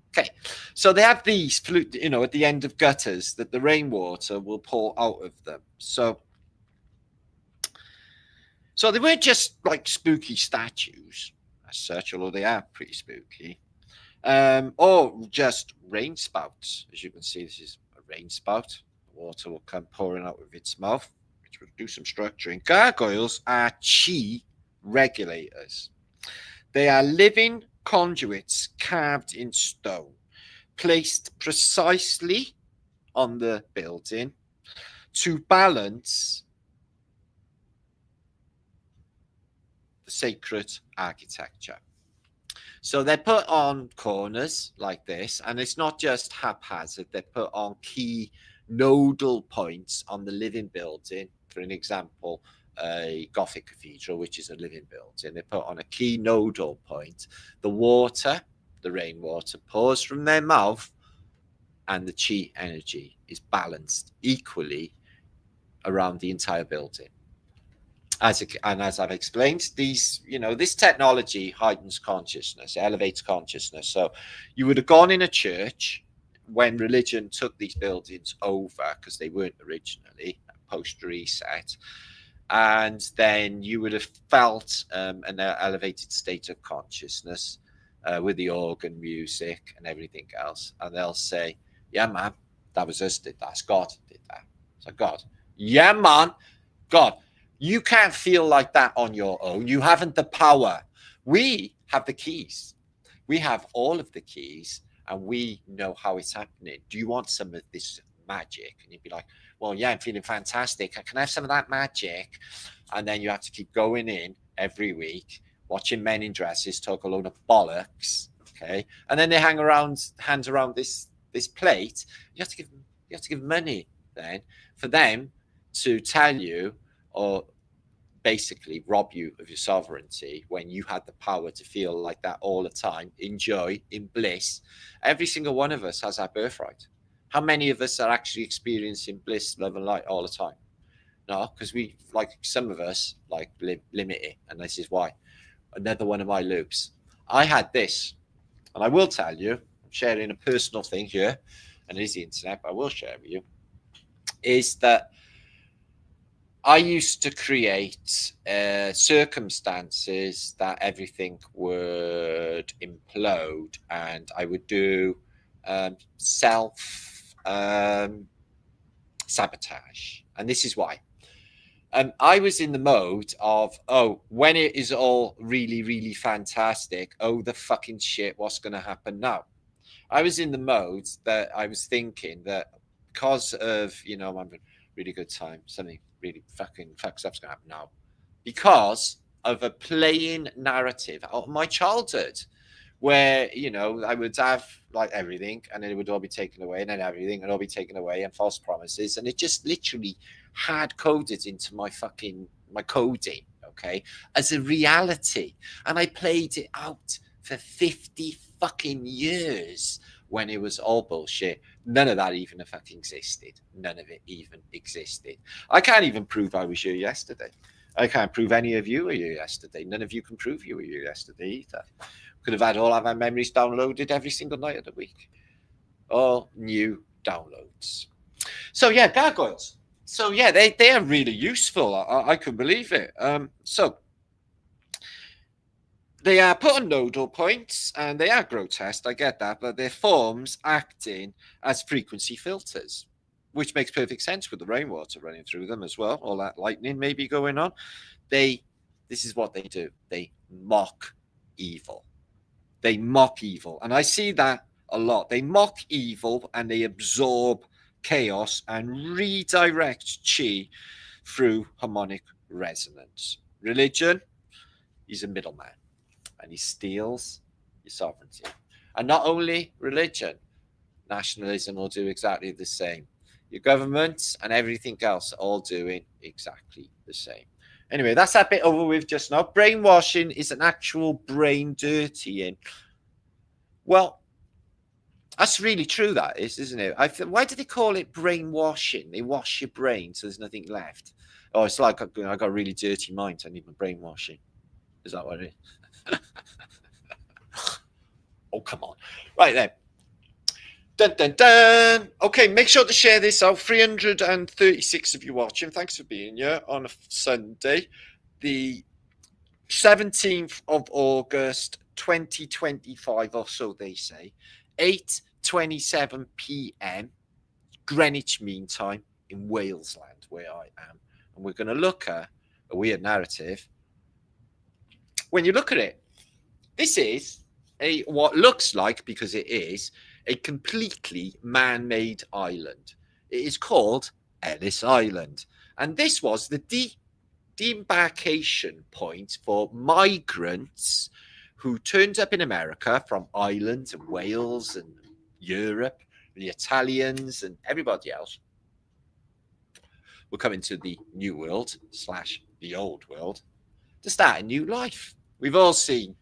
Okay, so they have these, you know, at the end of gutters that the rainwater will pour out of them. So they weren't just like spooky statues as such, although they are pretty spooky. Or just rain spouts. As you can see, this is a rain spout. Water will come pouring out of its mouth, which will do some structuring. Gargoyles are chi regulators. They are living conduits carved in stone, placed precisely on the building to balance the sacred architecture. So they're put on corners like this, and it's not just haphazard. They're put on key nodal points on the living building. For an example, a Gothic cathedral, which is a living building, they put on a key nodal point. The water, the rainwater, pours from their mouth, and the chi energy is balanced equally around the entire building. As I've explained, these, you know, this technology heightens consciousness, elevates consciousness. So you would have gone in a church when religion took these buildings over, because they weren't originally, post reset, and then you would have felt an elevated state of consciousness with the organ music and everything else, and they'll say, yeah man, that was us did that, God did that. So God, yeah man, God, you can't feel like that on your own. You haven't the power. We have the keys. We have all of the keys, and we know how it's happening. Do you want some of this magic? And you'd be like, well, yeah, I'm feeling fantastic. Can I have some of that magic? And then you have to keep going in every week, watching men in dresses talk a load of bollocks. Okay. And then they hands around this plate. You have to give money then for them to tell you, or basically rob you of your sovereignty, when you had the power to feel like that all the time, in joy, in bliss. Every single one of us has our birthright. How many of us are actually experiencing bliss, love, and light all the time? No, because we, like, some of us like limit it, and this is why. Another one of my loops. I had this, and I will tell you, I'm sharing a personal thing here, and it is the internet, but I will share with you, is that I used to create circumstances that everything would implode, and I would do self sabotage. And this is why. I was in the mode of, oh, when it is all really, really fantastic, oh, the fucking shit, what's going to happen now? I was in the mode that I was thinking that because of, you know, I'm having a really good time, something really fucking fuck stuff's going to happen now, because of a playing narrative out of my childhood, where, you know, I would have like everything and then it would all be taken away, and then everything and all be taken away, and false promises. And it just literally hard coded into my coding, okay, as a reality. And I played it out for 50 fucking years when it was all bullshit. None of that even fucking existed. None of it even existed. I can't even prove I was here yesterday. I can't prove any of you were here yesterday. None of you can prove you were here yesterday either. Could have had all of our memories downloaded every single night of the week. All new downloads. So yeah, gargoyles. So yeah, they are really useful. I couldn't believe it. So they are put on nodal points and they are grotesque. I get that, but their forms acting as frequency filters, which makes perfect sense with the rainwater running through them as well. All that lightning may be going on. This is what they do. They mock evil. They mock evil. And I see that a lot. They mock evil and they absorb chaos and redirect chi through harmonic resonance. Religion, he's a middleman and he steals your sovereignty. And not only religion, nationalism will do exactly the same. Your governments and everything else are all doing exactly the same. Anyway, that's that bit over with just now. Brainwashing is an actual brain dirtying. Well, that's really true, that is, isn't it? Why do they call it brainwashing? They wash your brain so there's nothing left. Oh, it's like I got a really dirty mind, so I need my brainwashing. Is that what it is? Oh, come on. Right then. Dun, dun, dun. Okay, make sure to share this out. 336 of you watching. Thanks for being here on a Sunday, the 17th of August, 2025, or so they say. 8:27 p.m. Greenwich Mean Time in Wales land, where I am. And we're going to look at a weird narrative. When you look at it, this is what looks like, because it is, a completely man-made island. It is called Ellis Island. And this was the deembarkation point for migrants who turned up in America from Ireland and Wales and Europe, the Italians and everybody else. Were coming to the New World / the Old World to start a new life. We've all seen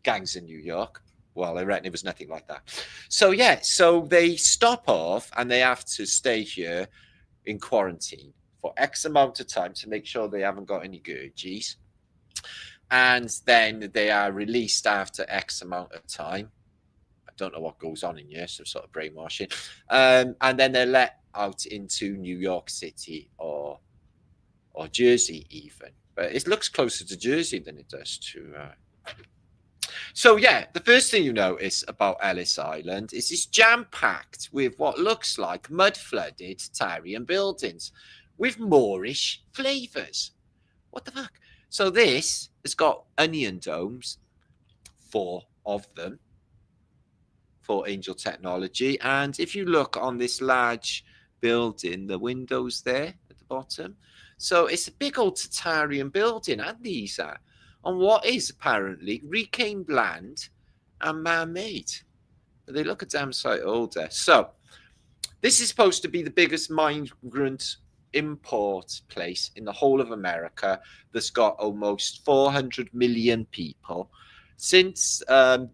Gangs in New York. Well, I reckon it was nothing like that. So yeah, so they stop off and they have to stay here in quarantine for X amount of time to make sure they haven't got any gurgies. And then they are released after X amount of time. I don't know what goes on in here, some sort of brainwashing. And then they're let out into New York City or Jersey even. But it looks closer to Jersey than it does to... So yeah, the first thing you notice about Ellis Island is it's jam-packed with what looks like mud-flooded Tyrian buildings with Moorish flavours. What the fuck? So this has got onion domes, 4 of them, for Angel Technology. And if you look on this large building, the windows there at the bottom, so it's a big old Tatarian building, and these are on what is apparently reclaimed land and man-made. But they look a damn sight older. So this is supposed to be the biggest migrant import place in the whole of America that's got almost 400 million people. Since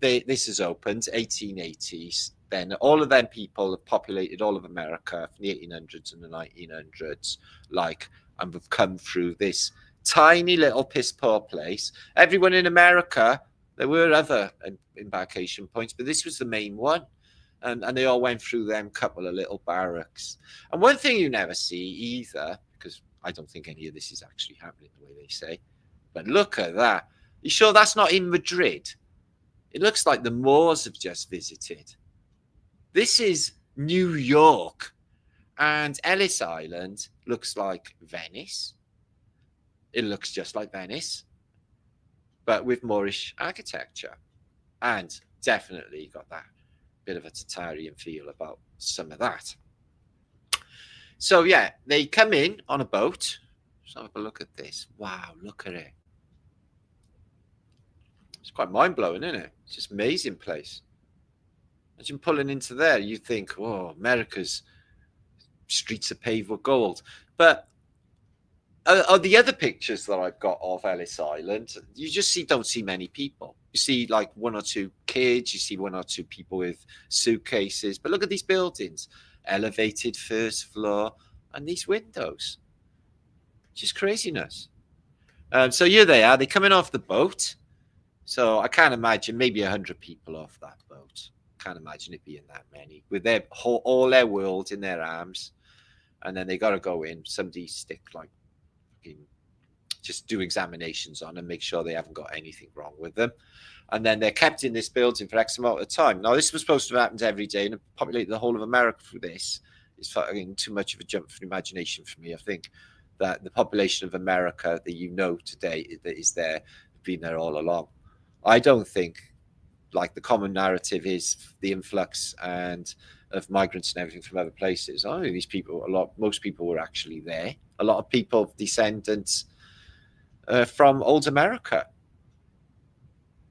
this has opened, 1880s, then all of them people have populated all of America from the 1800s and the 1900s, and have come through this tiny little piss poor place. Everyone in America, there were other embarkation points, but this was the main one. And they all went through them couple of little barracks. And one thing you never see either, because I don't think any of this is actually happening the way they say, but look at that. You sure that's not in Madrid? It looks like the Moors have just visited. This is New York. And Ellis Island looks like Venice. It looks just like Venice, but with Moorish architecture. And definitely got that bit of a Tatarian feel about some of that. So yeah, they come in on a boat. Let's have a look at this. Wow, look at it. It's quite mind-blowing, isn't it? It's just an amazing place. Imagine pulling into there, you think, oh, America's streets are paved with gold. But the other pictures that I've got of Ellis Island, you just don't see many people. You see like one or two kids, you see one or two people with suitcases. But look at these buildings, elevated first floor, and these windows. Just craziness. So here they are. They're coming off the boat. So I can't imagine maybe 100 people off that boat. Can't imagine it being that many with all their world in their arms. And then they got to go in. Somebody stick like just do examinations on and make sure they haven't got anything wrong with them. And then they're kept in this building for X amount of time. Now, this was supposed to have happened every day and populate the whole of America through this. It's fucking too much of a jump for imagination for me. I think that the population of America that you know today that is there, been there all along. I don't think, like, the common narrative is the influx and of migrants and everything from other places. I think these people, most people were actually there. A lot of people, descendants from old America.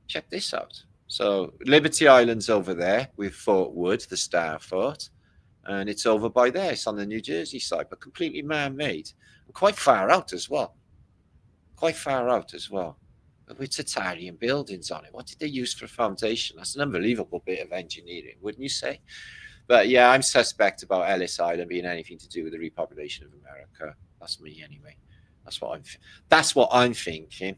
Check this out. So Liberty Island's over there with Fort Wood, the Star Fort, and it's over by there. It's on the New Jersey side, but completely man-made. And quite far out as well. With Tatarian buildings on it. What did they use for a foundation? That's an unbelievable bit of engineering, wouldn't you say? But yeah, I'm suspect about Ellis Island being anything to do with the repopulation of America. That's me anyway. That's what I'm thinking.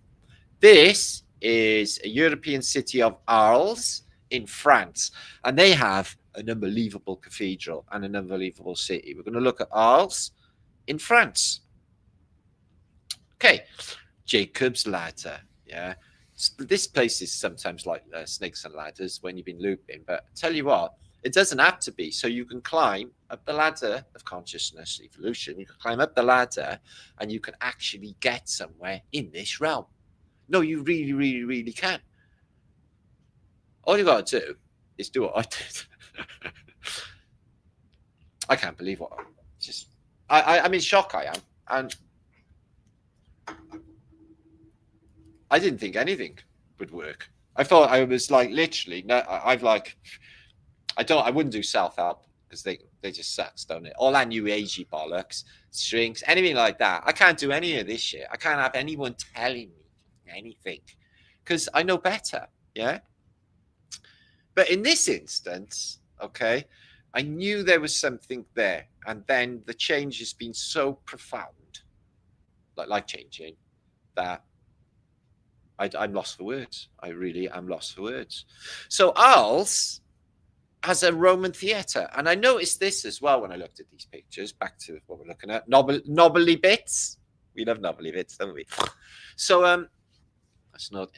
This is a European city of Arles in France, and they have an unbelievable cathedral and an unbelievable city. We're going to look at Arles in France. Okay, Jacob's Ladder. Yeah, this place is sometimes like snakes and ladders when you've been looping, but I tell you what, it doesn't have to be. So you can climb up the ladder of consciousness evolution. You can climb up the ladder and you can actually get somewhere in this realm. No, you really, really, really can. All you got to do is do what I did. I can't believe what I'm in shock. I am. And I didn't think anything would work. I thought I was like literally. No, I wouldn't do self-help because they just sucks, don't it? All that new agey bollocks, shrinks, anything like that. I can't do any of this shit. I can't have anyone telling me anything because I know better. Yeah. But in this instance, okay, I knew there was something there, and then the change has been so profound, like life-changing, that I'm lost for words. I really am lost for words. So Arles has a Roman theatre, and I noticed this as well when I looked at these pictures. Back to what we're looking at, knobbly bits. We love knobbly bits, don't we? So that's not.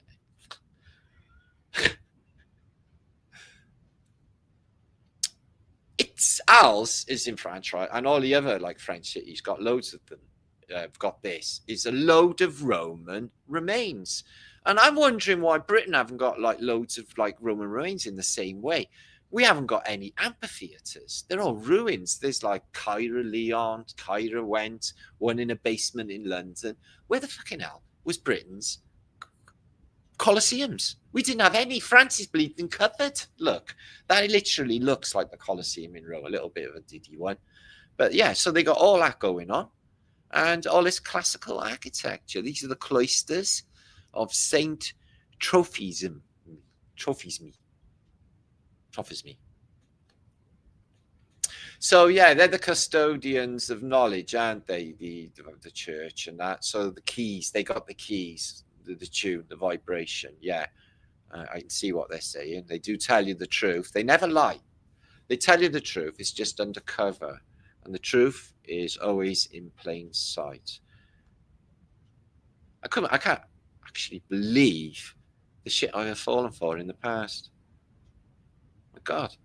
Arles is in France, right? And all the other like French cities got loads of them. Got this. It's a load of Roman remains. And I'm wondering why Britain haven't got like loads of like Roman remains in the same way. We haven't got any amphitheaters. They're all ruins. There's like Cairo Leon, Cairo went, one in a basement in London. Where the fucking hell was Britain's Colosseums? We didn't have any. France is bleeding covered. Look, that literally looks like the Colosseum in Rome, a little bit of a diddy one. But yeah, so they got all that going on and all this classical architecture. These are the cloisters of Saint Trophisme. So yeah, they're the custodians of knowledge, aren't they? The church and that. So the keys, they got the keys, the tune, the vibration. Yeah, I can see what they're saying. They do tell you the truth. They never lie. They tell you the truth. It's just undercover, and the truth is always in plain sight. I can't actually believe the shit I have fallen for in the past. My God.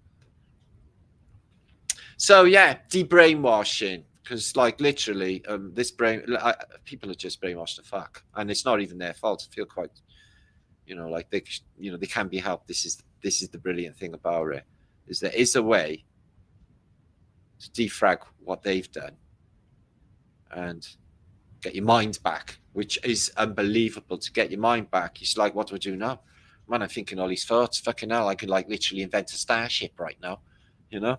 So yeah, de-brainwashing, because like literally, people are just brainwashed to fuck, and it's not even their fault. I feel quite, like they can be helped. This is the brilliant thing about it, is there is a way to defrag what they've done and get your mind back, which is unbelievable. To get your mind back, it's like, what do I do now? Man, I'm thinking all these thoughts. Fucking hell, I could like literally invent a starship right now. You know,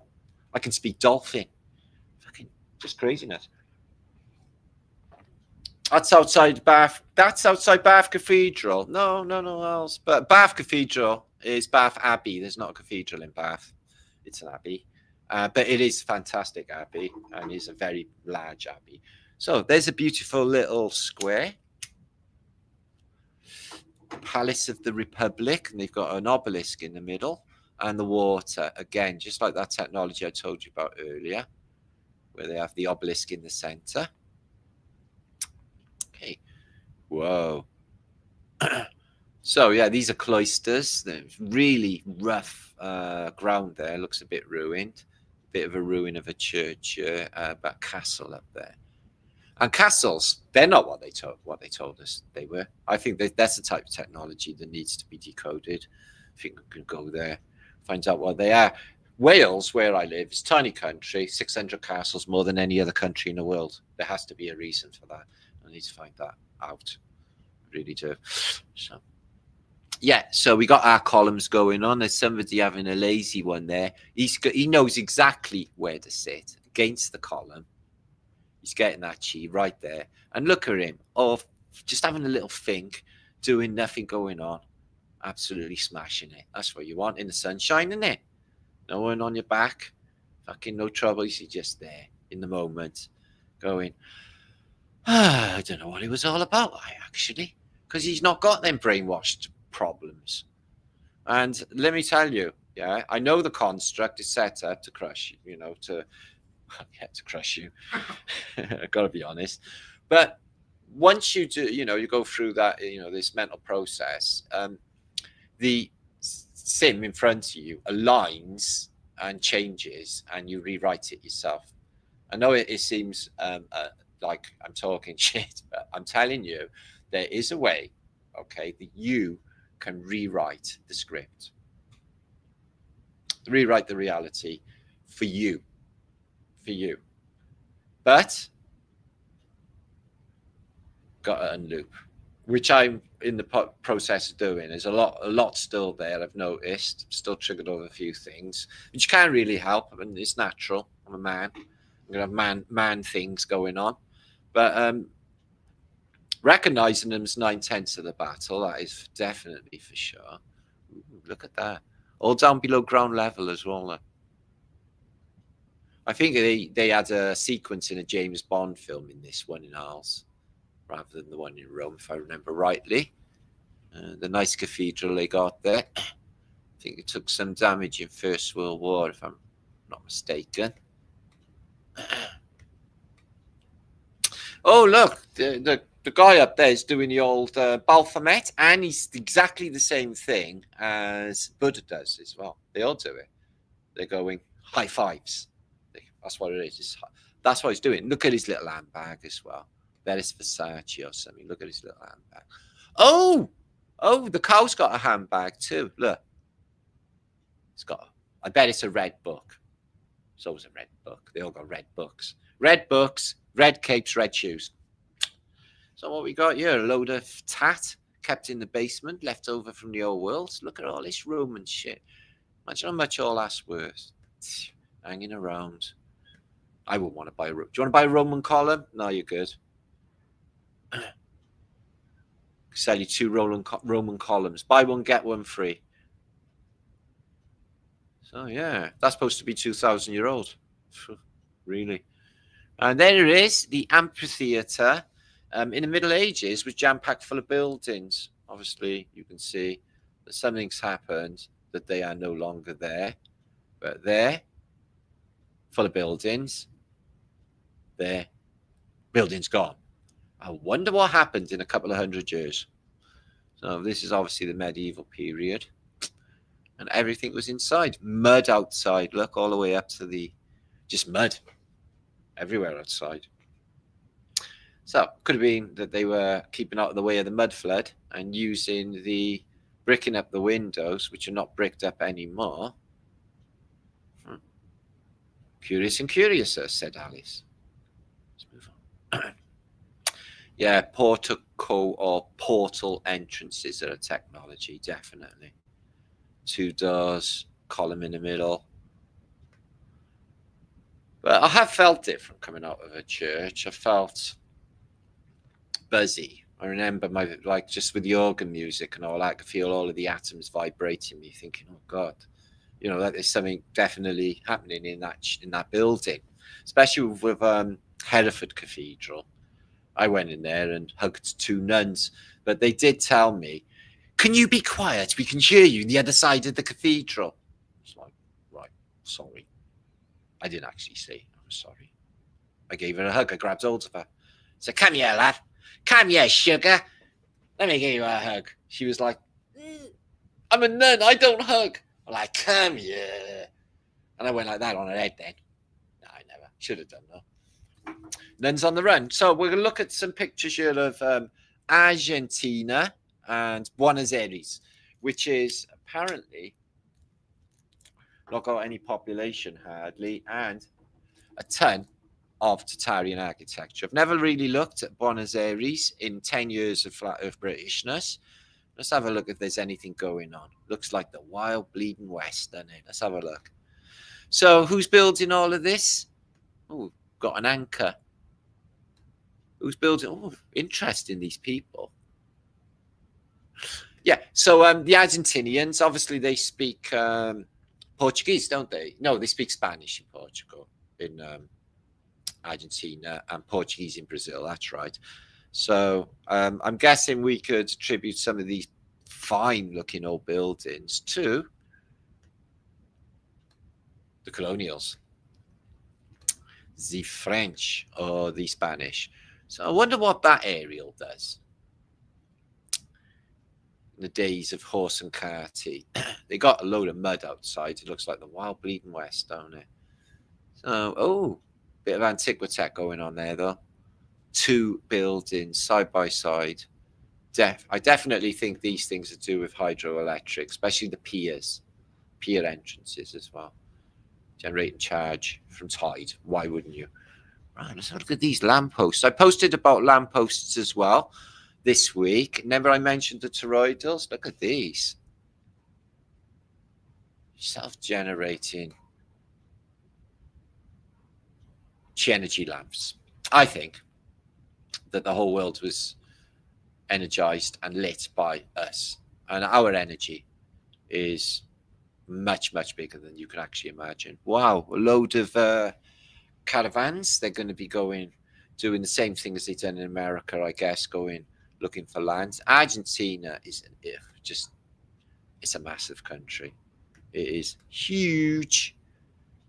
I can speak dolphin. Fucking just craziness. That's outside Bath. That's outside Bath Cathedral. No else. But Bath Cathedral is Bath Abbey. There's not a cathedral in Bath. It's an abbey. But it is a fantastic abbey and is a very large abbey. So there's a beautiful little square. Palace of the Republic. And they've got an obelisk in the middle. And the water. Again, just like that technology I told you about earlier. Where they have the obelisk in the centre. Okay. Whoa. So yeah, these are cloisters. There's really rough ground there. Looks a bit ruined. Bit of a ruin of a church, but a castle up there. And castles, they're not what they told us they were. I think that's the type of technology that needs to be decoded. I think we could go there, find out what they are. Wales, where I live, is a tiny country, 600 castles, more than any other country in the world. There has to be a reason for that. I need to find that out. I really do. So, yeah, so we got our columns going on. There's somebody having a lazy one there. He knows exactly where to sit against the column. He's getting that chi right there. And look at him. Oh, just having a little think, doing nothing going on. Absolutely smashing it. That's what you want in the sunshine, isn't it? No one on your back. Fucking no trouble. You're just there in the moment. Going, I don't know what it was all about, actually. Because he's not got them brainwashed problems. And let me tell you, yeah, I know the construct is set up to crush you, to crush you. I've got to be honest. But once you do, you go through that, this mental process, the sim in front of you aligns and changes and you rewrite it yourself. I know it seems like I'm talking shit, but I'm telling you, there is a way, okay, that you can rewrite the script, rewrite the reality for you. But got to unloop, which I'm in the process of doing. There's a lot still there. I've noticed, still triggered over a few things, which can't really help. I mean, it's natural. I'm a man. I'm gonna have man things going on, but recognizing them is 9/10 of the battle. That is definitely for sure. Ooh, look at that, all down below ground level as well. I think they had a sequence in a James Bond film in this one in Arles, rather than the one in Rome, if I remember rightly. The nice cathedral they got there. I think it took some damage in First World War, if I'm not mistaken. Oh, look, the guy up there is doing the old Baphomet, and he's exactly the same thing as Buddha does as well. They all do it. They're going high fives. That's what it is. That's what he's doing. Look at his little handbag as well. Bet it's Versace or something. Look at his little handbag. Oh, the cow's got a handbag too. Look. It's got, I bet it's a red book. It's always a red book. They all got red books. Red books, red capes, red shoes. So what we got here, a load of tat kept in the basement, left over from the old world. Look at all this Roman shit. Imagine how much all that's worth. Hanging around. I wouldn't want to buy a... Do you want to buy a Roman column? No, you're good. Sell you 2 Roman columns. Buy one, get one free. So, yeah. That's supposed to be 2,000 year old. Really. And there it is. The amphitheatre in the Middle Ages was jam-packed full of buildings. Obviously, you can see that something's happened, that they are no longer there. But there, full of buildings. There, buildings gone. I wonder what happened in a couple of 100 years. So this is obviously the medieval period. And everything was inside. Mud outside. Look, all the way up to the... Just mud. Everywhere outside. So, could have been that they were keeping out of the way of the mud flood and using the... bricking up the windows, which are not bricked up anymore. Curious and curiouser, said Alice. Let's move on. Yeah, or portal entrances are a technology, definitely. 2 doors, column in the middle. But I have felt different coming out of a church. I felt buzzy. I remember just with the organ music and all, I could feel all of the atoms vibrating me, thinking, oh God, that there's something definitely happening in that building, especially with Hereford Cathedral. I went in there and hugged 2 nuns, but they did tell me, can you be quiet? We can hear you the other side of the cathedral. It's like, right, sorry. I didn't actually say I'm sorry. I gave her a hug. I grabbed hold of her. I said, come here, lad. Come here, sugar. Let me give you a hug. She was like, I'm a nun. I don't hug. I'm like, come here. And I went like that on her head then. No, I never. Should have done though. Nuns on the run. So we're going to look at some pictures here of Argentina and Buenos Aires, which is apparently not got any population hardly, and a ton of Tatarian architecture. I've never really looked at Buenos Aires in 10 years of flat earth Britishness. Let's have a look if there's anything going on. Looks like the wild bleeding west, doesn't it? Let's have a look. So who's building all of this? Oh, got an anchor. Who's building? Oh, interesting, these people. Yeah, so the Argentinians, obviously they speak Portuguese, don't they? No, they speak Spanish in Portugal, in Argentina, and Portuguese in Brazil. That's right. So I'm guessing we could attribute some of these fine-looking old buildings to the colonials, the French or the Spanish. So I wonder what that aerial does. In the days of horse and carty, they got a load of mud outside. It looks like the wild bleeding west, don't it? So, oh, bit of antiquitech going on there, though. 2 buildings side by side. I definitely think these things are to do with hydroelectric, especially the pier entrances as well. Generating charge from tide. Why wouldn't you? Right, let's look at these lampposts. I posted about lampposts as well this week. Never I mentioned the toroidals. Look at these. Self-generating energy lamps. I think that the whole world was energized and lit by us. And our energy is much, much bigger than you can actually imagine. Wow, a load of caravans. They're going to be doing the same thing as they've done in America, I guess, looking for land. Argentina is it's a massive country. It is huge.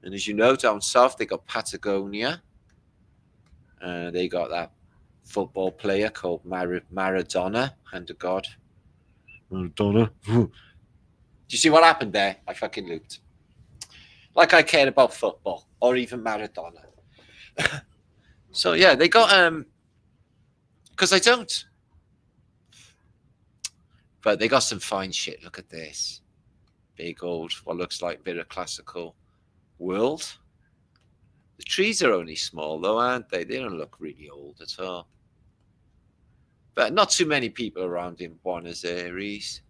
And as you know, down south, they got Patagonia. They got that football player called Maradona, hand of God. Maradona. Do you see what happened there? I fucking looped. Like I care about football or even Maradona. So yeah, they got because I don't. But they got some fine shit. Look at this. Big old, what looks like a bit of classical world. The trees are only small though, aren't they? They don't look really old at all. But not too many people around in Buenos Aires.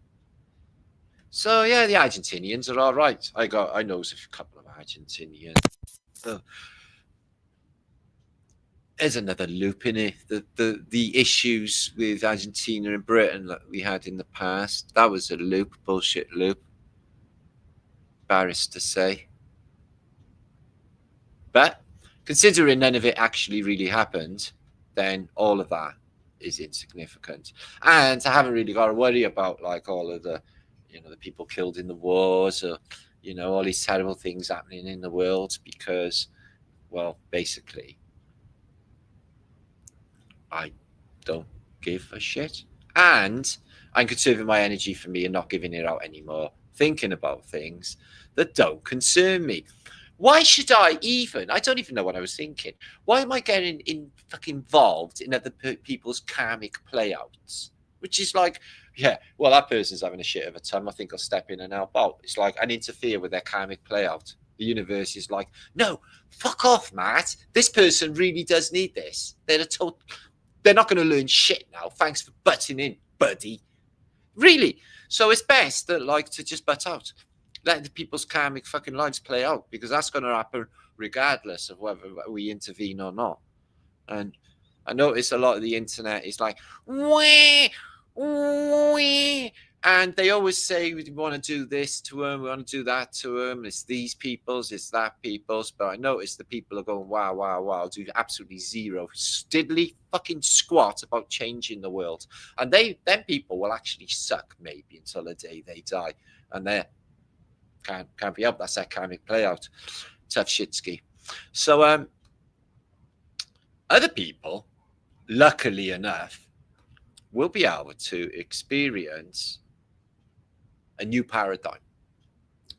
So yeah, the Argentinians are all right. I know a couple of Argentinians. So, there's another loop in it. The issues with Argentina and Britain that we had in the past. That was a loop, bullshit loop. Embarrassed to say. But considering none of it actually really happened, then all of that is insignificant. And I haven't really got to worry about like all of the, the people killed in the wars or, all these terrible things happening in the world because, well, basically, I don't give a shit. And I'm conserving my energy for me and not giving it out anymore, thinking about things that don't concern me. Why should I don't even know what I was thinking. Why am I getting fucking involved in other people's karmic playouts? Which is like, yeah, well, that person's having a shit of a time. I think I'll step in and help out. It's like, and interfere with their karmic playout. The universe is like, no, fuck off, Matt. This person really does need this. They're they're not going to learn shit now. Thanks for butting in, buddy. Really. So it's best that, like, to just butt out. Let the people's karmic fucking lives play out, because that's going to happen regardless of whether we intervene or not. And I notice a lot of the internet is like, wah, wah, and they always say we want to do this to them, we want to do that to them. It's these people's, it's that people's. But I notice the people are going, wow, wow, wow, do absolutely zero diddly fucking squat about changing the world. And them people will actually suck maybe until the day they die, and they can't be up. That's their karmic play out. Tough shitski. So other people, luckily enough, will be able to experience a new paradigm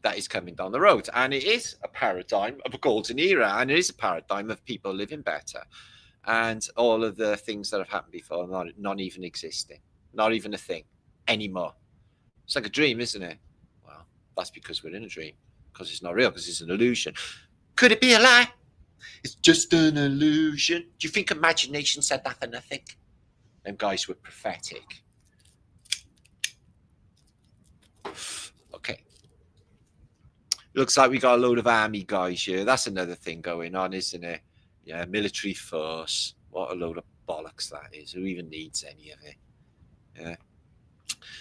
that is coming down the road. And it is a paradigm of a golden era, and it is a paradigm of people living better, and all of the things that have happened before not even existing, not even a thing anymore. It's like a dream, isn't it? Well, that's because we're in a dream, because it's not real, because it's an illusion. Could it be a lie? It's just an illusion. Do you think imagination said that for nothing? Them guys were prophetic. Okay. Looks like we got a load of army guys here. That's another thing going on, isn't it? Yeah, military force. What a load of bollocks that is. Who even needs any of it? Yeah.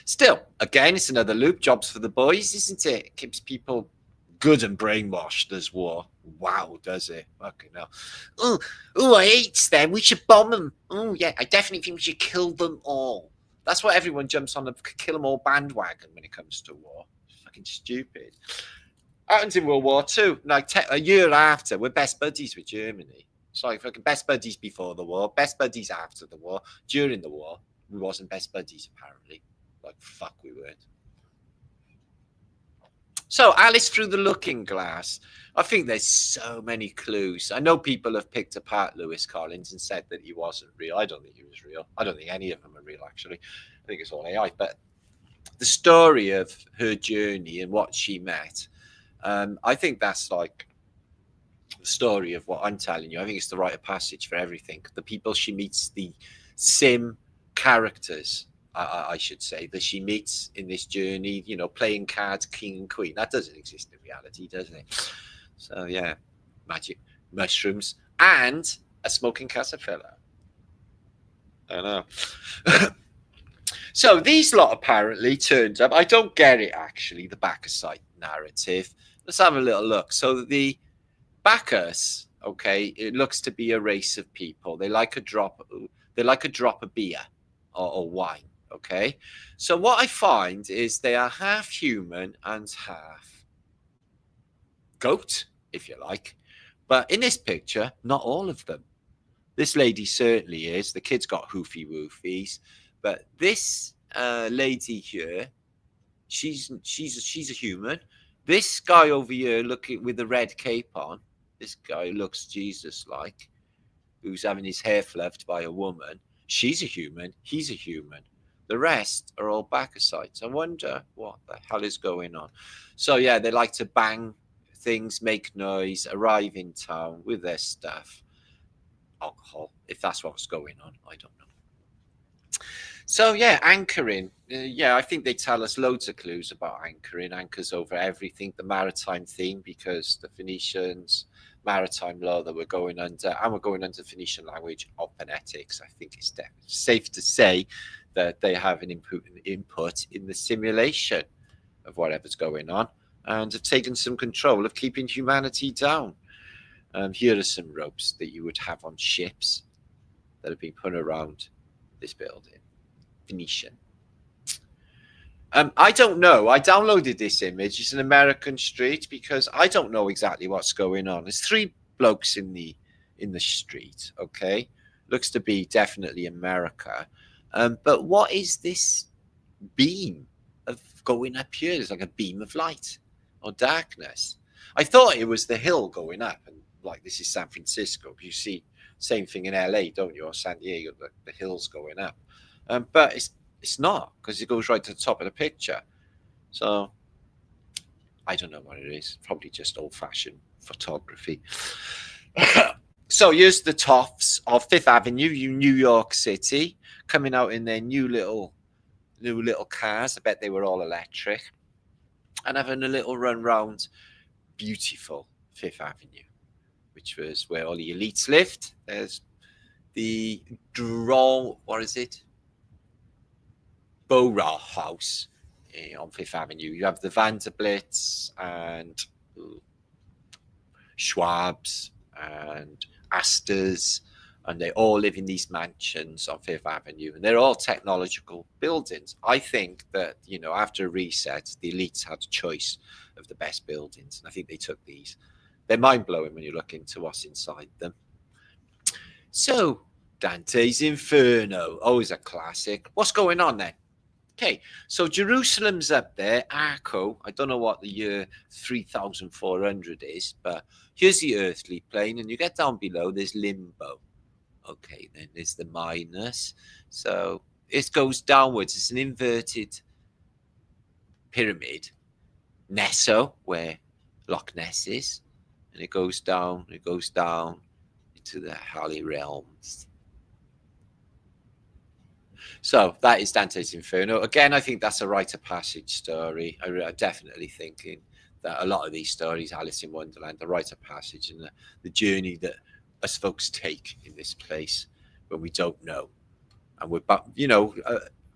Still, again, it's another loop. Jobs for the boys, isn't it? It keeps people good and brainwashed as war. Wow, does it? Fucking hell. Oh, I hate them. We should bomb them. Oh, yeah, I definitely think we should kill them all. That's what everyone jumps on the kill them all bandwagon when it comes to war. It's fucking stupid. Happens in World War II. Like a year after, we're best buddies with Germany. It's like fucking best buddies before the war, best buddies after the war. During the war, we wasn't best buddies, apparently. Like, fuck, we weren't. So, Alice Through the Looking Glass. I think there's so many clues. I know people have picked apart Lewis Collins and said that he wasn't real. I don't think he was real. I don't think any of them are real, actually. I think it's all AI. But the story of her journey and what she met, I think that's like the story of what I'm telling you. I think it's the rite of passage for everything. The people she meets, the sim characters, I should say, that she meets in this journey, you know, playing cards, king and queen. That doesn't exist in reality, doesn't it? So, yeah, magic, mushrooms, and a smoking caterpillar. I know. So, these lot apparently turned up. I don't get it, actually, the Bacchusite narrative. Let's have a little look. So, the Bacchus, okay, it looks to be a race of people. They like a drop of beer or wine. Okay, so what I find is they are half human and half goat, if you like. But in this picture, not all of them. This lady certainly is. The kid's got hoofy woofies, but this lady here, she's a human. This guy over here, looking with the red cape on, this guy looks Jesus-like, who's having his hair fluffed by a woman. She's a human. He's a human. The rest are all Bacchusites. I wonder what the hell is going on. So, yeah, they like to bang things, make noise, arrive in town with their stuff. Alcohol, if that's what's going on. I don't know. So, yeah, anchoring. Yeah, I think they tell us loads of clues about anchoring. Anchors over everything. The maritime theme, because the Phoenicians, maritime law that we're going under, and we're going under Phoenician language of phonetics. I think it's safe to say that they have an input in the simulation of whatever's going on, and have taken some control of keeping humanity down. Here are some ropes that you would have on ships that have been put around this building. Phoenician. I don't know. I downloaded this image. It's an American street because I don't know exactly what's going on. There's three blokes in the street. Okay, looks to be definitely America. But what is this beam of going up here? It's like a beam of light or darkness. I thought it was the hill going up, and like this is San Francisco. You see same thing in LA, don't you, or San Diego? The hills going up, but it's not, because it goes right to the top of the picture. So I don't know what it is. Probably just old-fashioned photography. So here's the toffs of Fifth Avenue, New York City, coming out in their new little cars. I bet they were all electric, and having a little run round beautiful Fifth Avenue, which was where all the elites lived. There's the what is it? Bora House on Fifth Avenue. You have the Vanderbilts and Schwabs and Astors, and they all live in these mansions on Fifth Avenue, and they're all technological buildings. I think that, you know, after a reset, the elites had a choice of the best buildings, and I think they took these. They're mind-blowing when you look into what's inside them. So, Dante's Inferno, always a classic. What's going on then? Okay, so Jerusalem's up there, Arco. I don't know what the year 3400 is, but here's the earthly plane, and you get down below, there's limbo. Okay, then there's the minus. So it goes downwards. It's an inverted pyramid. Nesso, where Loch Ness is, and it goes down into the Halley realms. So that is Dante's Inferno. Again, I think that's a rite of passage story. I'm definitely thinking that a lot of these stories, Alice in Wonderland, the rite of passage and the journey that us folks take in this place when we don't know. And we're, you know,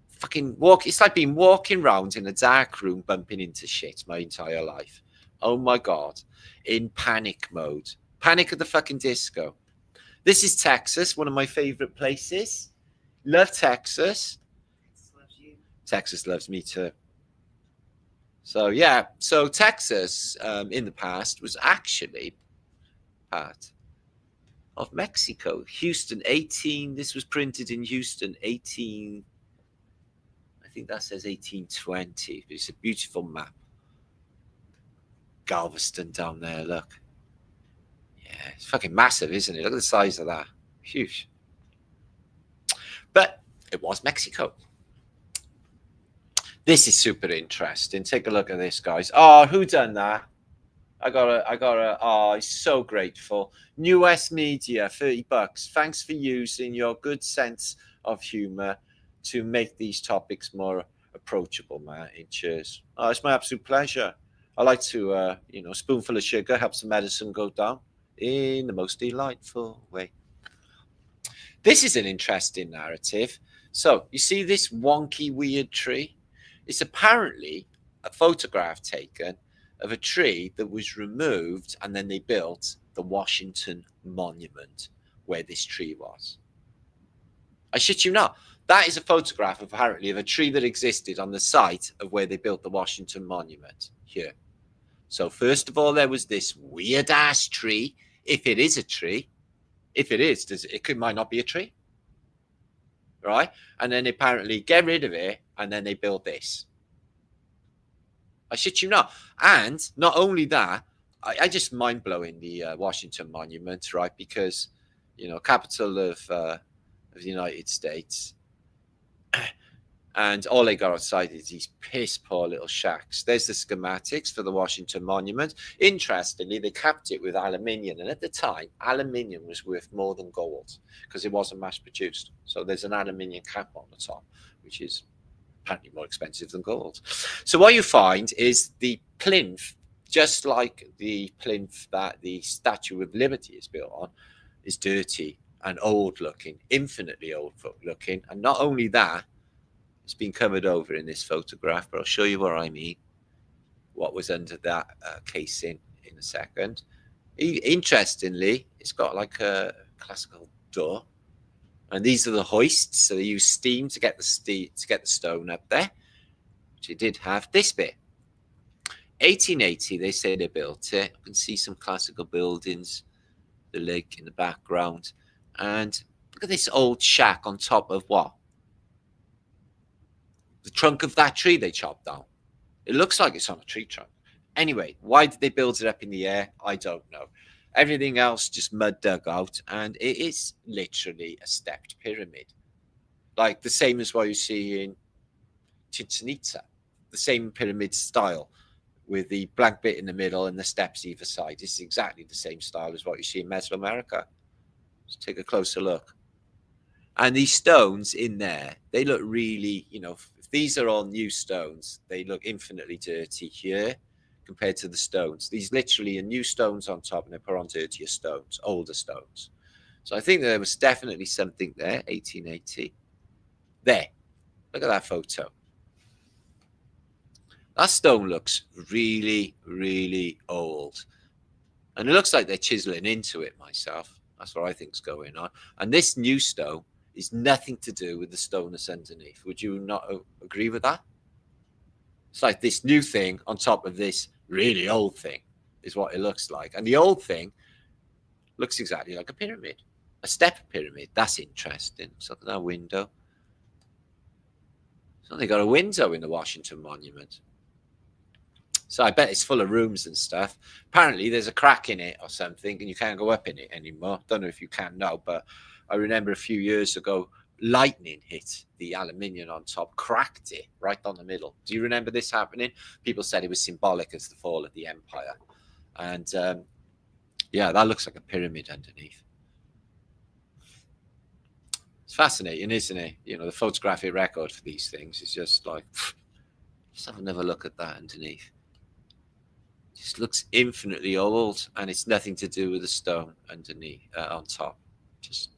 fucking walk. It's like being walking around in a dark room, bumping into shit my entire life. Oh my God. In panic mode. Panic at the fucking Disco. This is Texas, one of my favorite places. Love Texas. Texas loves me too. So yeah, so Texas in the past was actually part of Mexico. Houston 18. This was printed in Houston 18. I think that says 1820. It's a beautiful map. Galveston down there, look. Yeah, it's fucking massive, isn't it? Look at the size of that. Huge. But it was Mexico. This is super interesting. Take a look at this, guys. Oh, who done that? I gotta, oh, I'm so grateful. New West Media, $30. Thanks for using your good sense of humor to make these topics more approachable, man. Cheers. Oh, it's my absolute pleasure. I like to, you know, spoonful of sugar helps the medicine go down in the most delightful way. This is an interesting narrative. So you see this wonky, weird tree? It's apparently a photograph taken of a tree that was removed, and then they built the Washington Monument where this tree was. I shit you not. That is a photograph, apparently, of a tree that existed on the site of where they built the Washington Monument here. So first of all, there was this weird-ass tree, if it is a tree. If it is, it might not be a tree, right? And then apparently get rid of it, and then they build this. I shit you not. And not only that, I just mind-blowing the Washington Monument, right? Because, you know, capital of the United States. And all they got outside is these piss poor little shacks. There's the schematics for the Washington Monument. Interestingly, they capped it with aluminium. And at the time, aluminium was worth more than gold because it wasn't mass produced. So there's an aluminium cap on the top, which is apparently more expensive than gold. So what you find is the plinth, just like the plinth that the Statue of Liberty is built on, is dirty and old looking, infinitely old looking. And not only that, it's been covered over in this photograph, but I'll show you what I mean. What was under that casing in a second. Interestingly, it's got like a classical door, and these are the hoists. So they use steam to get the stone up there, which it did have. This bit, 1880, they say they built it. You can see some classical buildings, the lake in the background, and look at this old shack on top of what? The trunk of that tree they chopped down. It looks like it's on a tree trunk. Anyway, why did they build it up in the air? I don't know. Everything else just mud dug out, and it is literally a stepped pyramid. Like the same as what you see in Chichen Itza, the same pyramid style with the blank bit in the middle and the steps either side. It's exactly the same style as what you see in Mesoamerica. Let's take a closer look. And these stones in there, they look really, if these are all new stones, they look infinitely dirty here compared to the stones. These literally are new stones on top, and they put on dirtier stones, older stones. So I think there was definitely something there, 1880. There, look at that photo. That stone looks really, really old. And it looks like they're chiseling into it myself. That's what I think's going on. And this new stone is nothing to do with the stone that's underneath. Would you not agree with that? It's like this new thing on top of this really old thing is what it looks like. And the old thing looks exactly like a pyramid, a step pyramid. That's interesting. So look at that window. So they got a window in the Washington Monument. So I bet it's full of rooms and stuff. Apparently there's a crack in it or something, and you can't go up in it anymore. Don't know if you can now, but I remember a few years ago, lightning hit the aluminium on top, cracked it right down the middle. Do you remember this happening? People said it was symbolic as the fall of the empire. And yeah, that looks like a pyramid underneath. It's fascinating, isn't it? The photographic record for these things is just like, just have another look at that underneath. Just looks infinitely old, and it's nothing to do with the stone underneath, on top. Just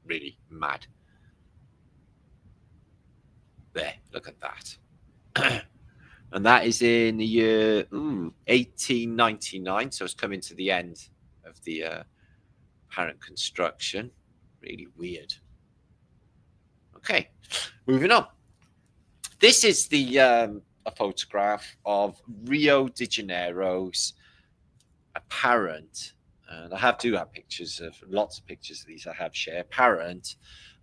really mad. There, look at that. And that is in the year 1899. So it's coming to the end of the apparent construction. Really weird. Okay, moving on. This is the a photograph of Rio de Janeiro's apparent, and I do have pictures of lots of pictures of these I have shared, apparent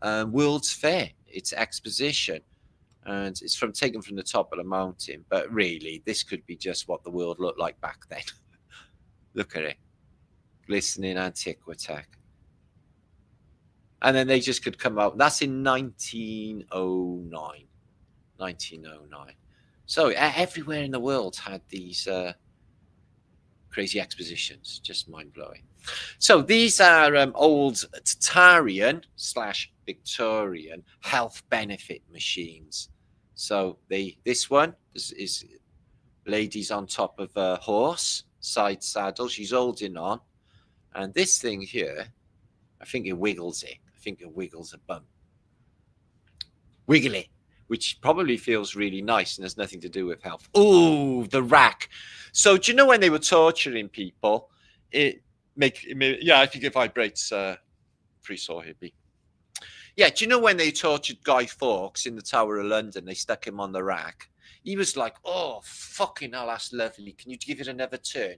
World's Fair, its exposition. And it's taken from the top of the mountain, but really this could be just what the world looked like back then. Look at it, glistening antiquity. And then they just could come out. That's in 1909. So everywhere in the world had these crazy expositions, just mind-blowing. So these are old Tatarian / Victorian health benefit machines. So this one is ladies on top of a horse, side saddle. She's holding on. And this thing here, I think it wiggles it. I think it wiggles a bum. Wiggley, which probably feels really nice and has nothing to do with health. Oh, the rack. So do you know when they were torturing people, I think it vibrates. Free saw hippie. Yeah, do you know when they tortured Guy Fawkes in the Tower of London? They stuck him on the rack. He was like, "Oh, fucking hell, that's lovely. Can you give it another turn?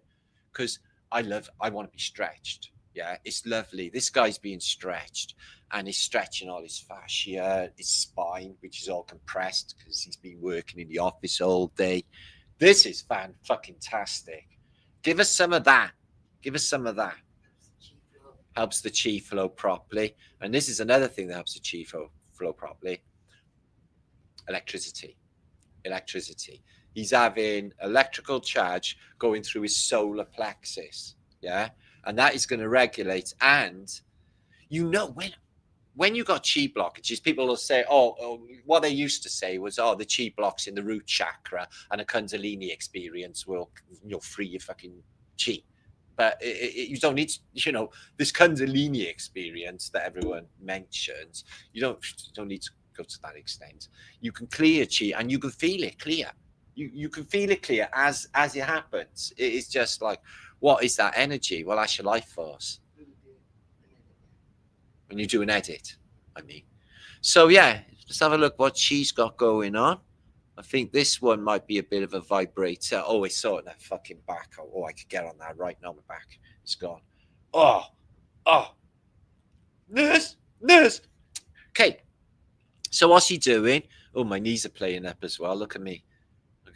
Because I want to be stretched. Yeah, it's lovely. This guy's being stretched, and he's stretching all his fascia, his spine, which is all compressed because he's been working in the office all day. This is fan-fucking-tastic. Give us some of that. Give us some of that. Helps the chi flow properly. And this is another thing that helps the chi flow properly. Electricity. He's having electrical charge going through his solar plexus. Yeah. And that is going to regulate. And when you got chi blockages, people will say, what they used to say was, the chi blocks in the root chakra and a Kundalini experience will, free your fucking chi. But you don't need, this Kundalini experience that everyone mentions. You don't need to go to that extent. You can clear chi, and you can feel it clear. You can feel it clear as it happens. It is just like, what is that energy? Well, that's your life force. When you do an edit, I mean. So yeah, let's have a look what she's got going on. I think this one might be a bit of a vibrator. Oh, it's sorting that fucking back. Oh, I could get on that right now. My back is gone. Oh, nurse. Okay, so what's he doing? Oh, my knees are playing up as well. Look at me.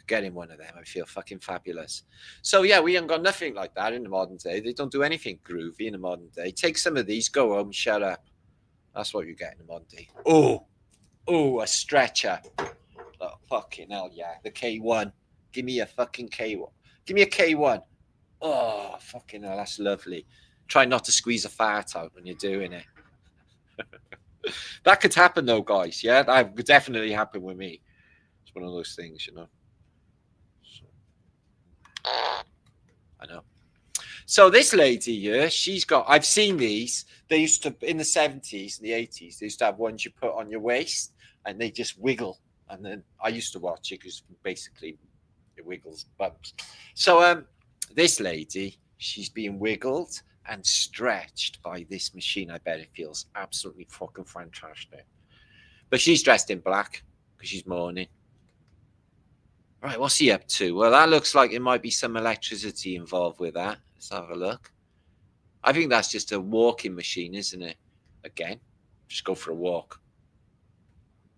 Getting one of them. I feel fucking fabulous. So yeah, we haven't got nothing like that in the modern day. They don't do anything groovy in the modern day. Take some of these, go home, shut up. That's what you get in the modern day. Oh, a stretcher. Oh, fucking hell, yeah. The K1. Give me a fucking K1. Give me a K1. Oh, fucking hell, that's lovely. Try not to squeeze a fart out when you're doing it. That could happen though, guys. Yeah, that could definitely happen with me. It's one of those things, you know. So, I know. So this lady here, she's got, I've seen these. They used to, in the 70s and the 80s, they used to have ones you put on your waist and they just wiggle. And then I used to watch it because basically it wiggles bumps. So this lady, she's being wiggled and stretched by this machine. I bet it feels absolutely fucking fantastic. But she's dressed in black because she's mourning. Right, what's he up to? Well, that looks like it might be some electricity involved with that. Let's have a look. I think that's just a walking machine, isn't it? Again, just go for a walk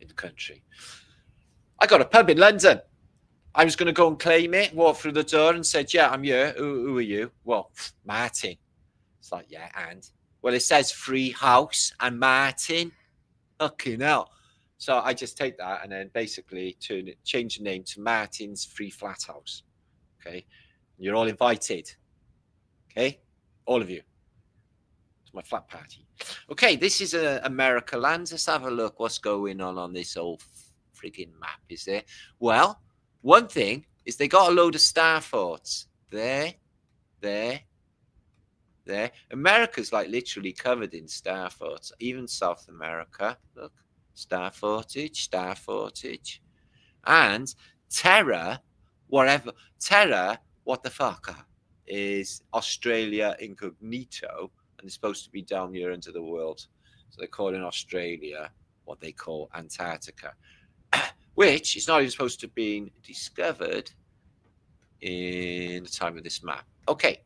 in the country. I got a pub in London. I was going to go and claim it, walk through the door and said, yeah, I'm here. Who are you? Well, Martin. It's like, yeah, and? Well, it says free house and Martin. Fucking hell. So I just take that and then basically change the name to Martin's Free Flat House. Okay. You're all invited. Okay. All of you. It's my flat party. Okay. This is America land. Let's have a look what's going on this old frigging map, is there? Well, one thing is they got a load of star forts. There. America's like literally covered in star forts. Even South America. Look. Star fortage. And Terra, what the fuck, is Australia incognito, and it's supposed to be down here under the world. So they're calling Australia what they call Antarctica, which is not even supposed to have been discovered in the time of this map. Okay.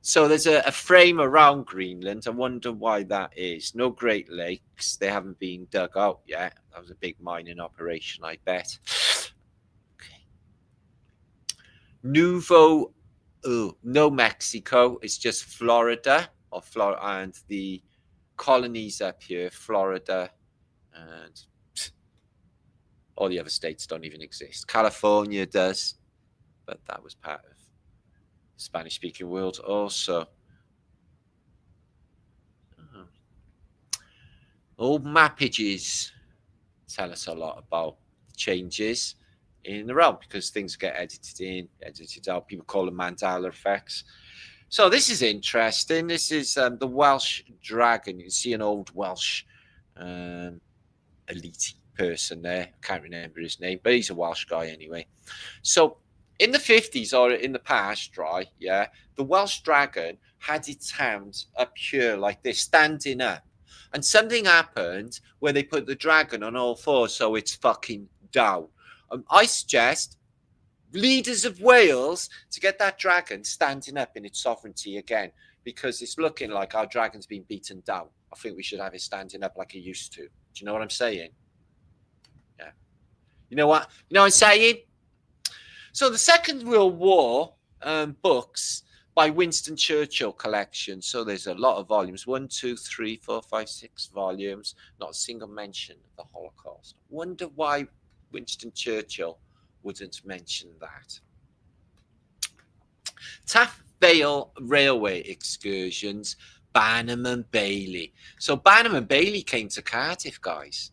So there's a frame around Greenland. I wonder why that is. No Great Lakes. They haven't been dug out yet. That was a big mining operation, I bet. Okay. No Mexico. It's just Florida and the colonies up here, Florida, and all the other states don't even exist. California does, but that was part of Spanish-speaking world also. Old mappages tell us a lot about changes in the realm because things get edited in, edited out. People call them Mandela effects. So this is interesting. This is the Welsh dragon. You can see an old Welsh elite person there. I can't remember his name, but he's a Welsh guy anyway. So in the 50s or in the past, right, yeah, the Welsh dragon had its hands up here like this, standing up. And something happened where they put the dragon on all fours, so it's fucking down. I suggest leaders of Wales to get that dragon standing up in its sovereignty again, because it's looking like our dragon's been beaten down. I think we should have it standing up like it used to. Do you know what I'm saying? Yeah. You know what? You know what I'm saying? So the Second World War books by Winston Churchill collection. So there's a lot of volumes. 1, 2, 3, 4, 5, 6 volumes. Not a single mention of the Holocaust. Wonder why Winston Churchill wouldn't mention that. Taff Vale Railway excursions. Barnum and Bailey. So Barnum and Bailey came to Cardiff, guys.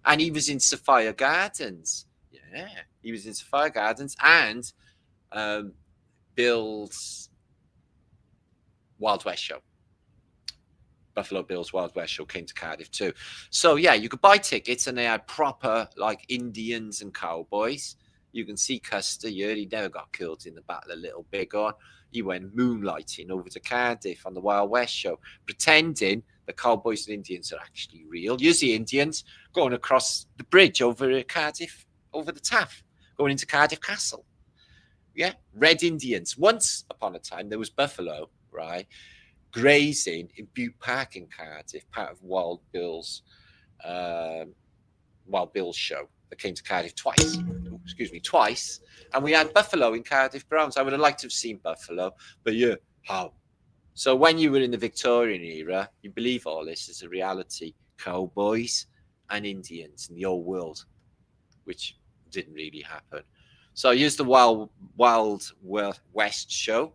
And he was in Sophia Gardens. Yeah, he was in Sophia Gardens and Bill's Wild West show. Buffalo Bill's Wild West show came to Cardiff too. So yeah, you could buy tickets and they had proper like Indians and cowboys. You can see Custer here. He never got killed in the Battle of Little Bighorn. He went moonlighting over to Cardiff on the Wild West show, pretending the cowboys and Indians are actually real. Here's the Indians going across the bridge over Cardiff, over the Taff, going into Cardiff Castle. Yeah, Red Indians. Once upon a time, there was buffalo, right, grazing in Butte Park in Cardiff, part of Wild Bill's show that came to Cardiff twice. Twice. And we had buffalo in Cardiff Browns. I would have liked to have seen buffalo, but yeah, how? So when you were in the Victorian era, you believe all this is a reality. Cowboys and Indians in the old world, which didn't really happen. So here's the Wild West show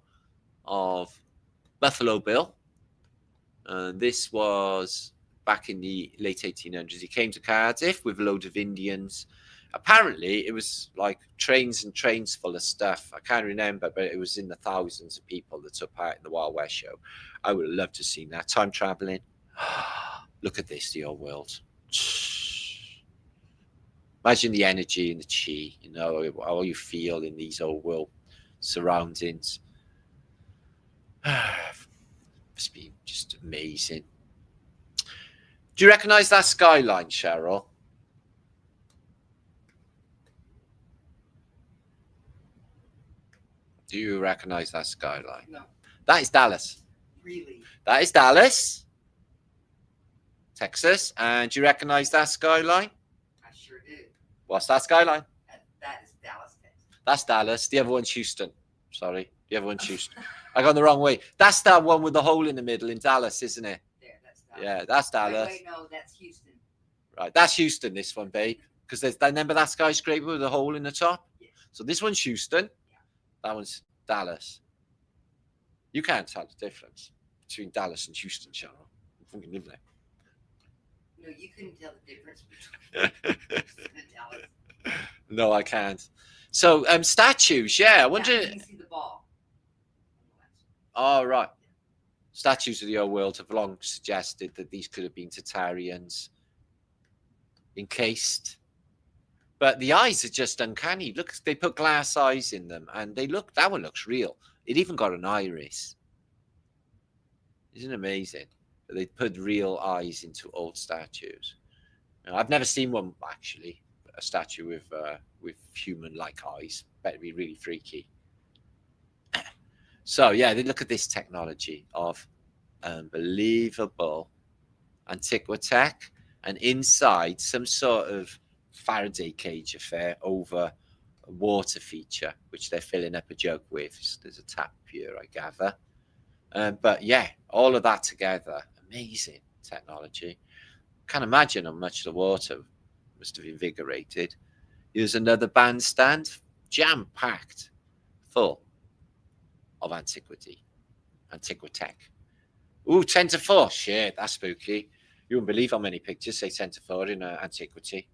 of Buffalo Bill This was back in the late 1800s. He came to Cardiff with a load of Indians. Apparently, it was like trains and trains full of stuff. I can't remember, but it was in the thousands of people that took part in the Wild West show. I would have loved to have seen that. Time traveling. Look at this, the old world. Imagine the energy and the chi, you know, how you feel in these old world surroundings. Must be just amazing. Do you recognise that skyline, Cheryl? Do you recognise that skyline? No. That is Dallas. Really? That is Dallas, Texas. And do you recognise that skyline? I sure did. What's that skyline? That is Dallas, Texas. That's Dallas. The other one's Houston. Sorry. The other one's Houston. I got the wrong way. That's that one with the hole in the middle in Dallas, isn't it? There, that's Dallas. Yeah, that's Dallas. Wait, no, that's Houston. Right, that's Houston, this one, babe. Because there's, remember that skyscraper with the hole in the top? Yes. So this one's Houston. Yeah. That one's Dallas. You can't tell the difference between Dallas and Houston, Cheryl. You fucking live there. No, you couldn't tell the difference between Houston and Dallas. No, I can't. So, statues, yeah. I wonder. Yeah, you can see the ball. Oh, right. Statues of the old world have long suggested that these could have been Tatarians encased. But the eyes are just uncanny. Look, they put glass eyes in them and they look, that one looks real. It even got an iris. Isn't it amazing? They put real eyes into old statues. Now, I've never seen one, actually, a statue with human-like eyes. Better be really freaky. So, yeah, they look at this technology of unbelievable antiquitech, and inside some sort of Faraday cage affair over a water feature, which they're filling up a jug with. So there's a tap here, I gather. But yeah, all of that together, amazing technology. Can't imagine how much the water must have invigorated. Here's another bandstand, jam-packed, full of antiquitech. Ooh, 10 to 4. Shit, that's spooky. You wouldn't believe how many pictures say 10 to 4 in antiquity.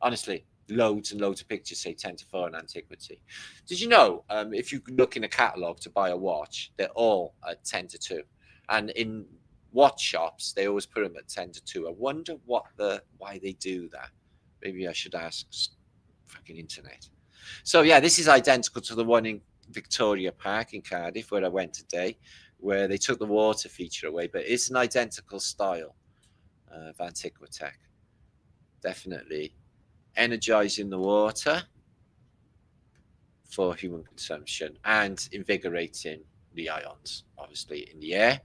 Honestly, loads and loads of pictures say 10 to 4 in antiquity. Did you know, if you look in a catalogue to buy a watch, they're all at 10 to 2. And in watch shops, they always put them at 10 to 2. I wonder why they do that. Maybe I should ask fucking internet. So, yeah, this is identical to the one in Victoria Park in Cardiff, where I went today, where they took the water feature away. But it's an identical style of antiquitech. Definitely energizing the water for human consumption and invigorating the ions, obviously, in the air.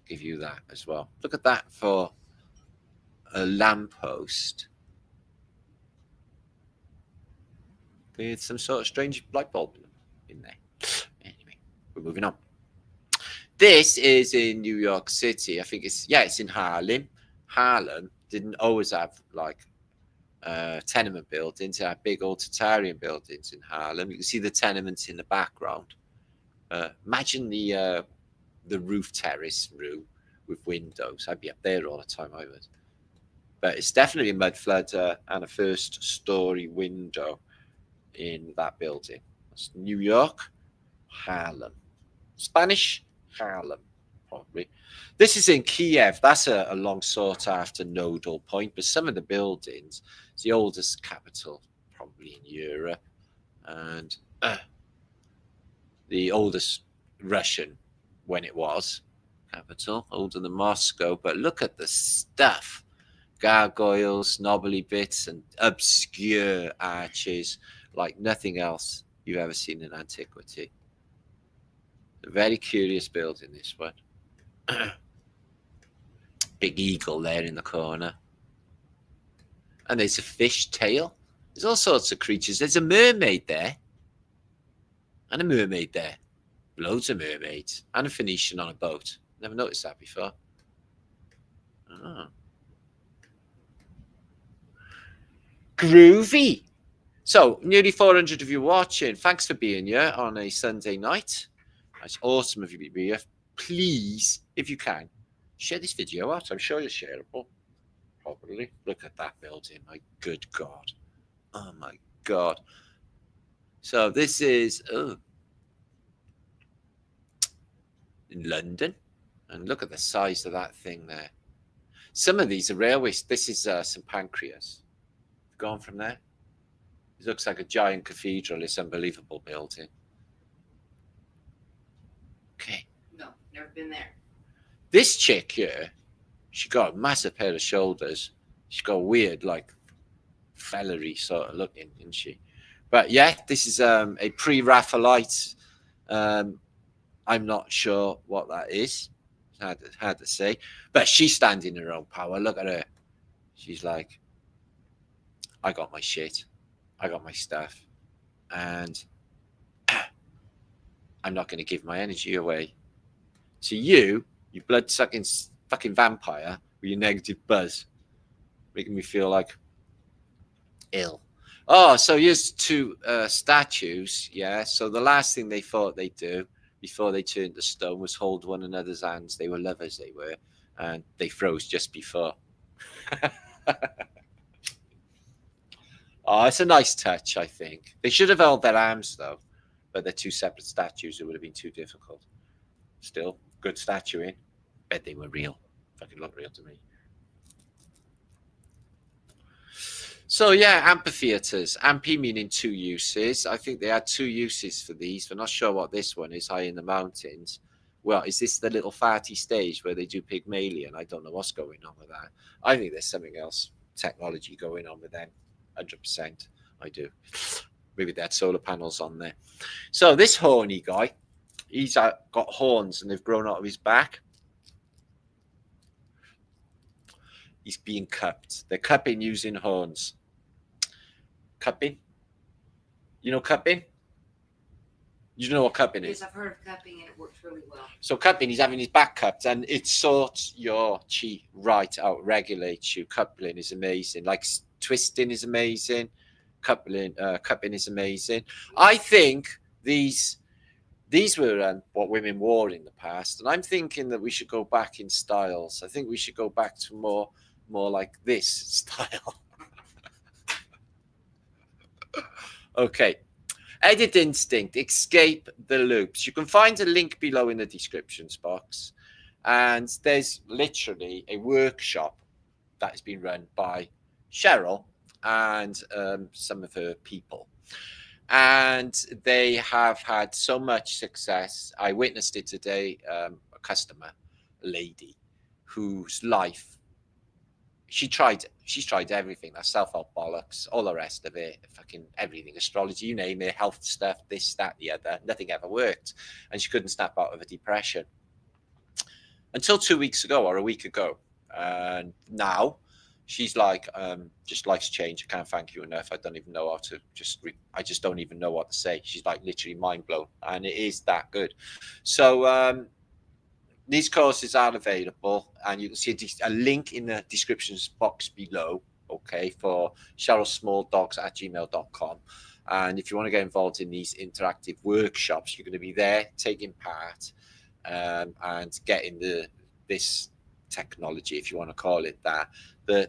Give you that as well. Look at that for a lamppost with some sort of strange light bulb in there. Anyway, we're moving on. This is in New York City. I think it's in Harlem. Harlem didn't always have like tenement buildings. It had big old Tatarian buildings in Harlem. You can see the tenements in the background. Imagine the roof terrace room with windows. I'd be up there all the time, I would. But it's definitely a mud flood and a first story window in that building. That's New York, Harlem. Spanish, Harlem, probably. This is in Kiev. That's a long sought after nodal point, but some of the buildings, it's the oldest capital probably in Europe, and the oldest Russian when it was capital, older than Moscow. But look at the stuff. Gargoyles, knobbly bits, and obscure arches like nothing else you've ever seen in antiquity. A very curious building, this one. Big eagle there in the corner. And there's a fish tail. There's all sorts of creatures. There's a mermaid there. And a mermaid there. Loads of mermaids. And a Phoenician on a boat. Never noticed that before. Oh. Groovy. So, nearly 400 of you watching. Thanks for being here on a Sunday night. It's awesome of you to be here. please, if you can, share this video out. I'm sure you're shareable. Probably. Look at that building. My good God. Oh my God. So this is in London. And look at the size of that thing there. Some of these are railways. This is St Pancras. Gone from there. It looks like a giant cathedral. It's an unbelievable building. Okay. No, never been there. This chick here, she got a massive pair of shoulders. She's got a weird, like, fellery sort of looking, isn't she? But yeah, this is a pre-Raphaelite. I'm not sure what that is. It's hard to say. But she's standing in her own power. Look at her. She's like, I got my shit. I got my stuff. And I'm not going to give my energy away. To you blood-sucking fucking vampire with your negative buzz, making me feel like ill. Oh, so here's two statues. Yeah. So the last thing they thought they'd do before they turned to stone was hold one another's hands. They were lovers, they were. And they froze just before. Oh, it's a nice touch, I think. They should have held their arms, though. But they're two separate statues. It would have been too difficult. Still, good statuing. Bet they were real. Fucking look real to me. So, yeah, amphitheatres. Amphi meaning two uses. I think they had two uses for these. We're not sure what this one is, high in the mountains. Well, is this the little farty stage where they do Pygmalion? I don't know what's going on with that. I think there's something else, technology going on with them. 100%. I do. Maybe they had solar panels on there. So this horny guy, he's got horns and they've grown out of his back. He's being cupped. They're cupping using horns. Cupping? You know cupping? You know what cupping is? Yes, I've heard of cupping and it works really well. So cupping, he's having his back cupped and it sorts your chi right out, regulates you. Coupling is amazing. Like twisting is amazing. Cupping is amazing. I think these were what women wore in the past, and I'm thinking that we should go back in styles. I think we should go back to more like this style. Okay. Edit Instinct, escape the loops. You can find a link below in the descriptions box. And there's literally a workshop that has been run by Cheryl and some of her people. And they have had so much success. I witnessed it today, a customer, a lady, whose life, she's tried everything, that self-help bollocks, all the rest of it, fucking everything, astrology, you name it, health stuff, this, that, the other, nothing ever worked. And she couldn't snap out of a depression until 2 weeks ago or a week ago. And now she's like, just life's changed. I can't thank you enough. I don't even know how to I just don't even know what to say. She's like literally mind blown, and it is that good. So these courses are available, and you can see a link in the descriptions box below, okay, for cherylsmalldog@gmail.com. And if you want to get involved in these interactive workshops, you're going to be there taking part and getting this technology, if you want to call it that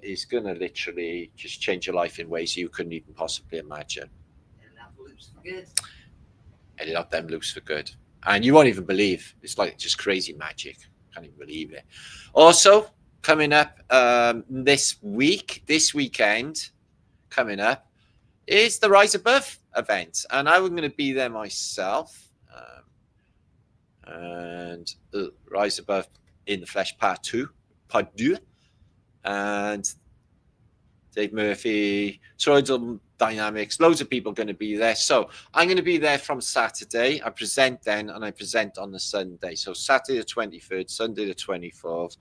is going to literally just change your life in ways you couldn't even possibly imagine. Edit out the loops for good. Edit out them loops for good. And you won't even believe. It's like just crazy magic. Can't even believe it. Also, coming up this weekend, coming up, is the RiseAbove event. And I'm going to be there myself. And RiseAbove in the Flesh Part 2. And Dave Murphy, Toroidal Dynamics, loads of people going to be there. So I'm going to be there from Saturday. I present then, and I present on the Sunday. So Saturday the 23rd, Sunday the 24th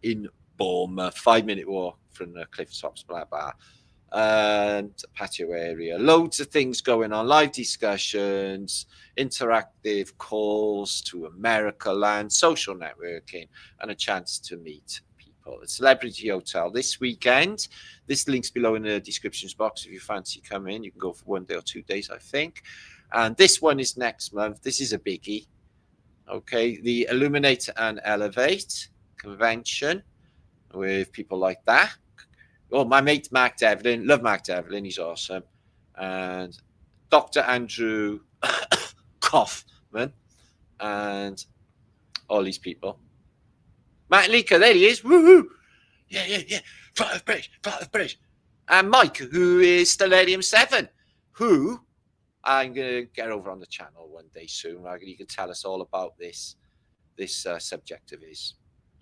in Bournemouth, 5-minute walk from the cliff tops, blah, blah. And patio area. Loads of things going on, live discussions, interactive calls to America land, social networking, and a chance to meet people. At Celebrity Hotel this weekend. This link's below in the descriptions box. If you fancy coming, you can go for 1 day or 2 days, I think. And this one is next month. This is a biggie. Okay, the Illuminate and Elevate convention with people like that. Oh, my mate Mark Devlin, love Mark Devlin, he's awesome. And Dr. Andrew Kaufman and all these people. Matt Leaker, there he is. Woohoo! Yeah. Flight of British. And Mike, who is Stellarium 7, who I'm going to get over on the channel one day soon. He can tell us all about this subject of his.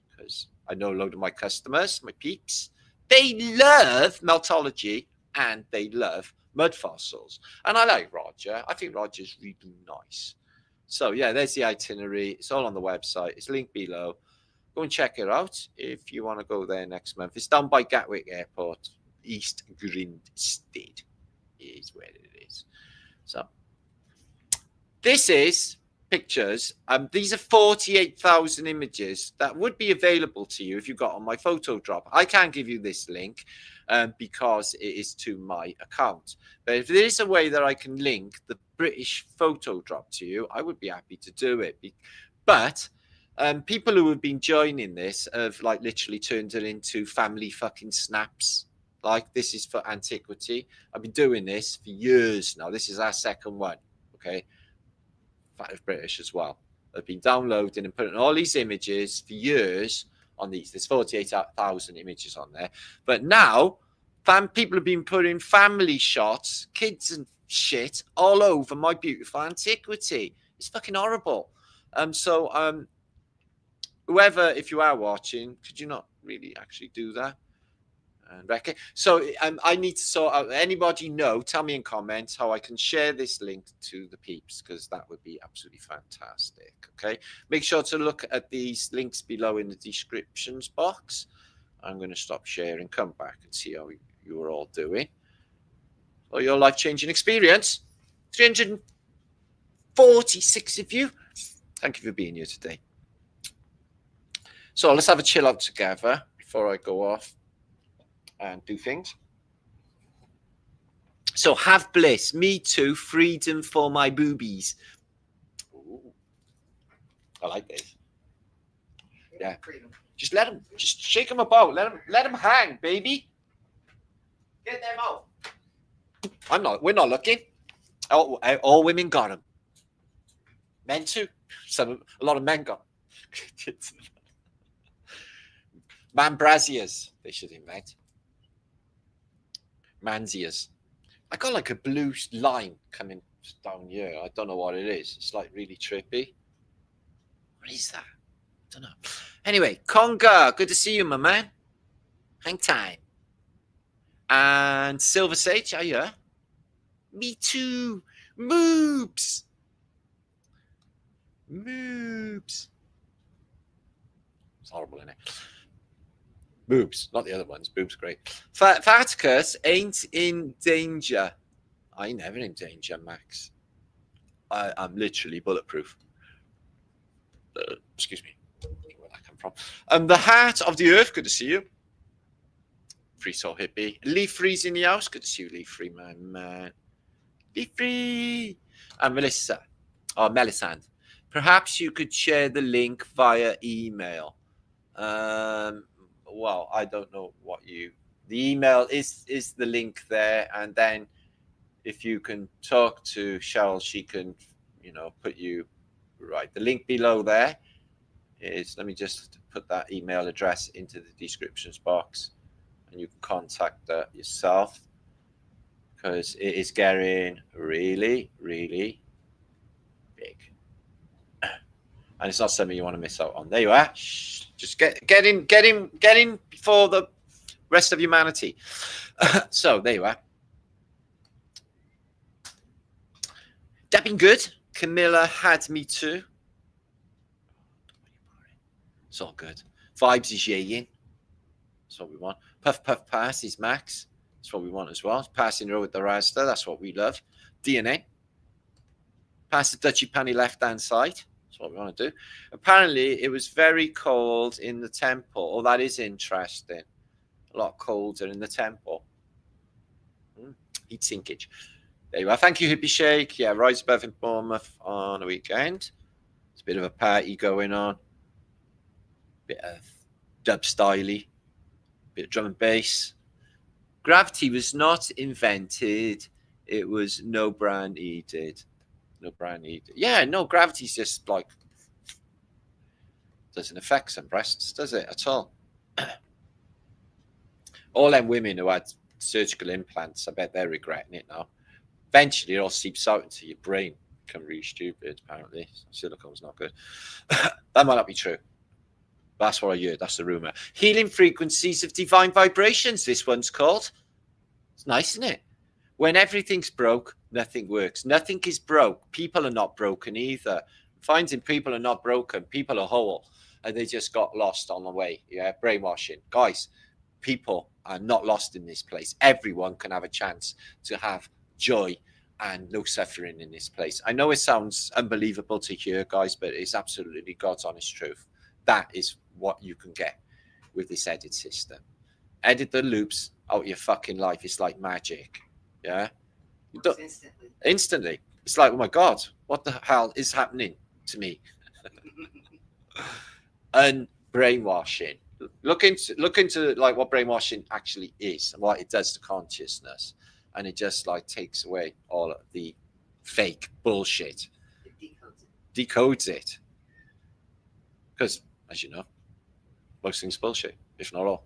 Because I know a load of my customers, my peeps, they love meltology and they love mud fossils. And I like Roger. I think Roger's really nice. So, yeah, there's the itinerary. It's all on the website. It's linked below. Go and check it out if you want to go there next month. It's down by Gatwick Airport. East Grinstead is where it is. So, this is pictures. These are 48,000 images that would be available to you if you got on my photo drop. I can't give you this link because it is to my account. But if there is a way that I can link the British photo drop to you, I would be happy to do it. But people who have been joining this have like literally turned it into family fucking snaps. Like, this is for antiquity. I've been doing this for years now. This is our second one. Okay. Fact of British as well. I've been downloading and putting all these images for years on these. There's 48,000 images on there. But now, people have been putting family shots, kids and shit, all over my beautiful antiquity. It's fucking horrible. Whoever, if you are watching, could you not really actually do that? And so I need to sort out. Anybody know? Tell me in comments how I can share this link to the peeps, because that would be absolutely fantastic. Okay, make sure to look at these links below in the descriptions box. I'm going to stop sharing, come back and see how you are all doing. Or your life-changing experience. 346 of you. Thank you for being here today. So let's have a chill out together before I go off and do things. So, have bliss. Me too. Freedom for my boobies. Ooh, I like this. Yeah. Just let them. Just shake them about. Let them hang, baby. Get them out. I'm not. We're not looking. All women got them. Men too. A lot of men got them. Man braziers. They should invent. Manzias. I got like a blue line coming down here. I don't know what it is. It's like really trippy. What is that? I don't know. Anyway, Conga, good to see you, my man. Hang time. And Silver Sage, are you? Me too. Moobs. It's horrible, isn't it? Boobs, not the other ones. Boobs, great. Faticus ain't in danger. I ain't never in danger, Max. I'm literally bulletproof. Excuse me. Where that come from? The Heart of the Earth, good to see you. Free Soul Hippie. Leaf Free's in the house. Good to see you, Leaf Free, my man. Leaf Free. And Melissa. Oh, Melisande. Perhaps you could share the link via email. Well, I don't know what the email is the link there, and then if you can talk to Cheryl, she can, put you right. The link below there is, let me just put that email address into the descriptions box, and you can contact her yourself, because it is getting really, really big. And it's not something you want to miss out on. There you are. Shh. Just get in before the rest of humanity. So there you are. That been good. Camilla had me too. It's all good. Vibes is yaying. That's what we want. Puff puff pass is Max. That's what we want as well. Passing row with the Rasta. That's what we love. DNA. Pass the Dutchy Panny left hand side. That's what we want to do. Apparently, it was very cold in the temple. Oh, that is interesting. A lot colder in the temple. Heat sinkage. There you are. Thank you, Hippie Shake. Yeah, RiseAbove in Bournemouth on a weekend. It's a bit of a party going on. Bit of dub styley. Bit of drum and bass. Gravity was not invented. It was no brand needed. No brand needed. Yeah, no, gravity's just like doesn't affect some breasts, does it at all? All them women who had surgical implants, I bet they're regretting it now. Eventually, it all seeps out into your brain. Become really stupid, apparently. Silicone's not good. That might not be true. That's what I heard. That's the rumor. Healing frequencies of divine vibrations, this one's called. It's nice, isn't it? When everything's broke, nothing works. Nothing is broke. People are not broken either. Finding people are not broken. People are whole. And they just got lost on the way. Yeah, brainwashing. Guys, people are not lost in this place. Everyone can have a chance to have joy and no suffering in this place. I know it sounds unbelievable to hear, guys, but it's absolutely God's honest truth. That is what you can get with this edit system. Edit the loops out of your fucking life. It's like magic. Yeah? Instantly. It's like, oh my God, what the hell is happening to me? And brainwashing. Look into like what brainwashing actually is and what it does to consciousness. And it just like takes away all of the fake bullshit. It decodes it. Because, as you know, most things bullshit, if not all.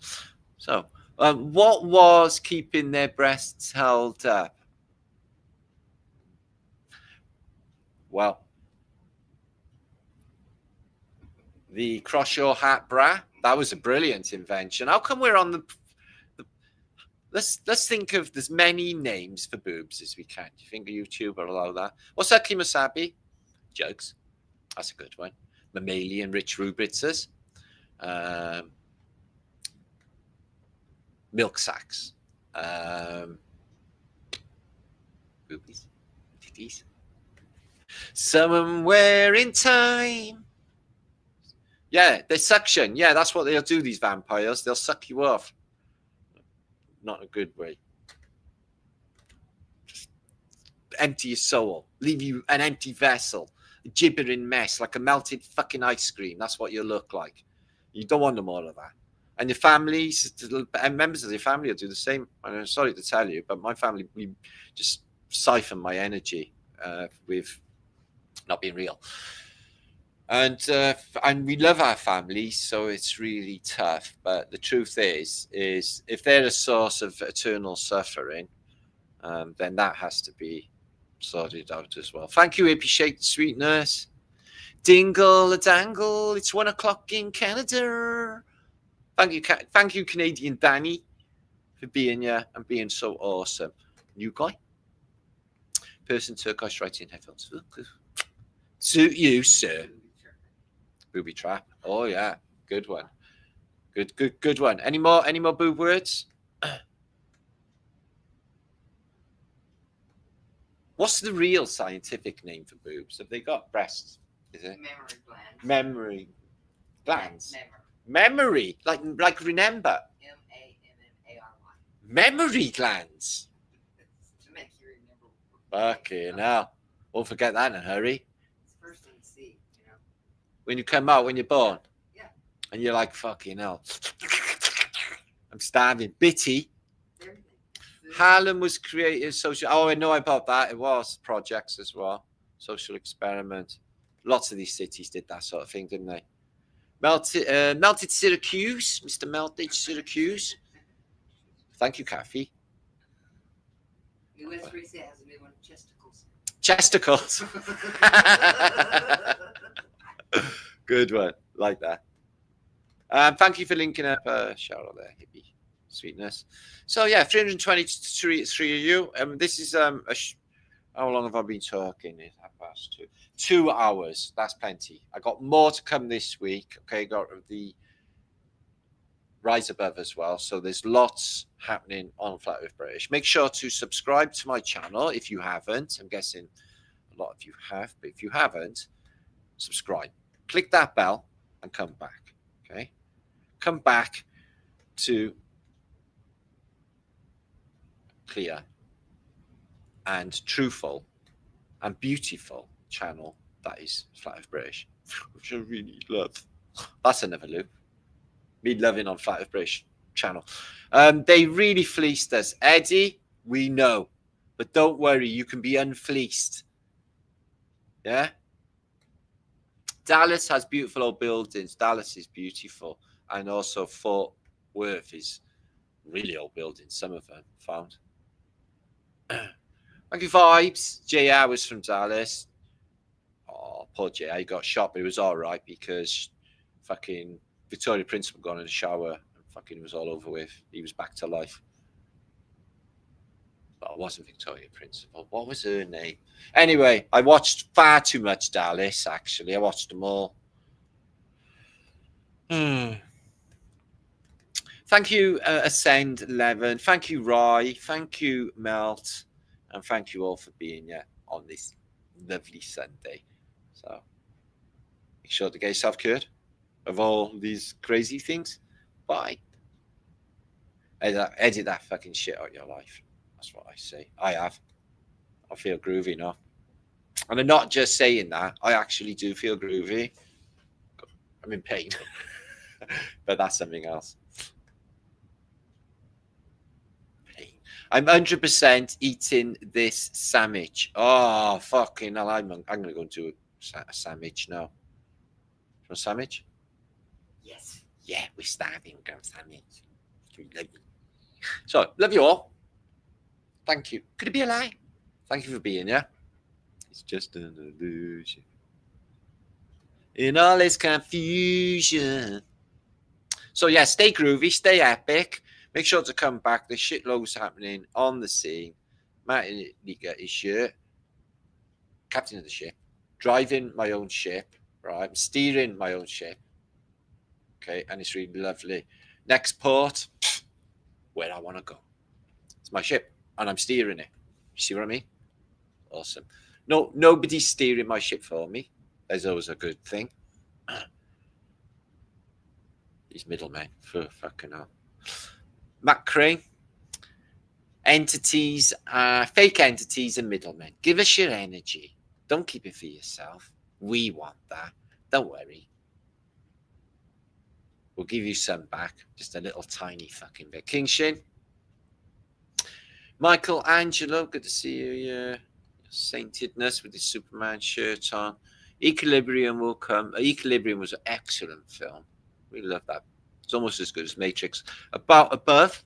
So, what was keeping their breasts held up? Well, the cross your hat bra, that was a brilliant invention. How come we're on the let's think of as many names for boobs as we can. Do you think YouTube will allow that? What's that, Kimasabi? Jugs. That's a good one. Mammalian rich rubritzers. Milk sacks. Boobies. Titties. Somewhere in time. Yeah, they suction. Yeah, that's what they'll do, these vampires. They'll suck you off. Not a good way. Just empty your soul. Leave you an empty vessel. A gibbering mess, like a melted fucking ice cream. That's what you look like. You don't want them all of that. And your families, and members of your family will do the same. I'm sorry to tell you, but my family, we just siphon my energy with not being real. And we love our families, so it's really tough. But the truth is if they're a source of eternal suffering, then that has to be sorted out as well. Thank you, appreciate the sweetness. Dingle a dangle. It's 1 o'clock in Canada. Thank you, Canadian Danny, for being here and being so awesome. New guy. Person Turkish writing headphones. Suit you, sir. Booby trap. Oh yeah, good one. Good one. Any more boob words? What's the real scientific name for boobs? Have they got breasts? Is it memory glands? Memory glands. Memory. Like remember. M-A-M-M-A-R-Y. Memory glands. To make you remember. Fucking hell. Won't forget that in a hurry. It's first thing to see, you know. When you come out, when you're born. Yeah. And you're like, fucking hell. I'm starving. Bitty. Everything. Harlem was creative social. Oh, I know about that. It was projects as well. Social experiment. Lots of these cities did that sort of thing, didn't they? Melted Syracuse, Mr. Melted Syracuse. Thank you, Kathy. US Reset has a new one, chesticles. Chesticles. Good one. Like that. Thank you for linking up, Cheryl there, hippie. Sweetness. So yeah, 323 of you. This is how long have I been talking? It's 2:30. 2 hours. That's plenty. I got more to come this week. Okay, got the RiseAbove as well. So there's lots happening on Flat Earth British. Make sure to subscribe to my channel if you haven't. I'm guessing a lot of you have, but if you haven't, subscribe. Click that bell and come back. Okay, come back to clear and truthful and beautiful channel that is Flat Earth British. which I really love. That's another loop. Me loving on Flat Earth British channel. They really fleeced us. Eddie, we know. But don't worry, you can be unfleeced. Yeah? Dallas has beautiful old buildings. Dallas is beautiful. And also Fort Worth is really old buildings. Some of them found. Thank you, Vibes. JR was from Dallas. Oh, poor JR. He got shot, but it was all right because fucking Victoria Principal got in the shower and fucking was all over with. He was back to life. But it wasn't Victoria Principal. What was her name? Anyway, I watched far too much Dallas, actually. I watched them all. Thank you, Ascend 11. Thank you, Rye. Thank you, Melt. And thank you all for being here on this lovely Sunday. So make sure to get yourself cured of all these crazy things. Bye. Edit that fucking shit out of your life. That's what I say. I have. I feel groovy now. And I'm not just saying that. I actually do feel groovy. I'm in pain. But that's something else. I'm 100% eating this sandwich. Oh, fucking hell. I'm going to go into a sandwich now. You want a sandwich? Yes. Yeah, we're starving. We're going to sandwich. So, love you all. Thank you. Could it be a lie? Thank you for being here. It's just an illusion. In all this confusion. So, yeah, stay groovy, stay epic. Make sure to come back. There's shitloads happening on the scene. Martin got his shirt. Captain of the ship. Driving my own ship. Right. I'm steering my own ship. Okay. And it's really lovely. Next port. Where I want to go. It's my ship. And I'm steering it. You see what I mean? Awesome. No, nobody's steering my ship for me. There's always a good thing. These middlemen. For fucking hell. Matt Crane. Entities, fake entities and middlemen. Give us your energy. Don't keep it for yourself. We want that. Don't worry. We'll give you some back. Just a little tiny fucking bit. King Shin. Michael Angelo. Good to see you. Yeah. Saintedness with his Superman shirt on. Equilibrium will come. Equilibrium was an excellent film. We love that. It's almost as good as Matrix. Above.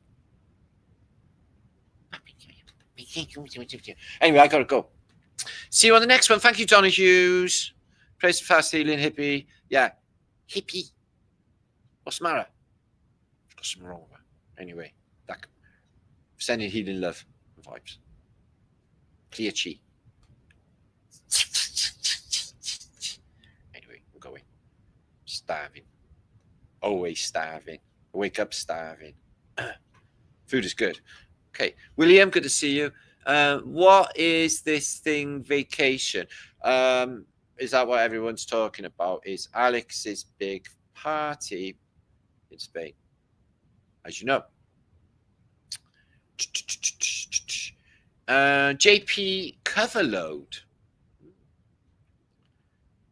Anyway, I gotta go. See you on the next one. Thank you, Donna Hughes. Praise the fast healing hippie. Yeah, hippie. What's the matter? Got something wrong with her. Anyway, that sending healing love and vibes. Clear chi. Anyway, I'm going. Starving. Always starving. I wake up starving. Food is good. Okay, William, good to see you. What is this thing? Vacation. Is that what everyone's talking about? Is Alex's big party in Spain? As you know. JP Coverload.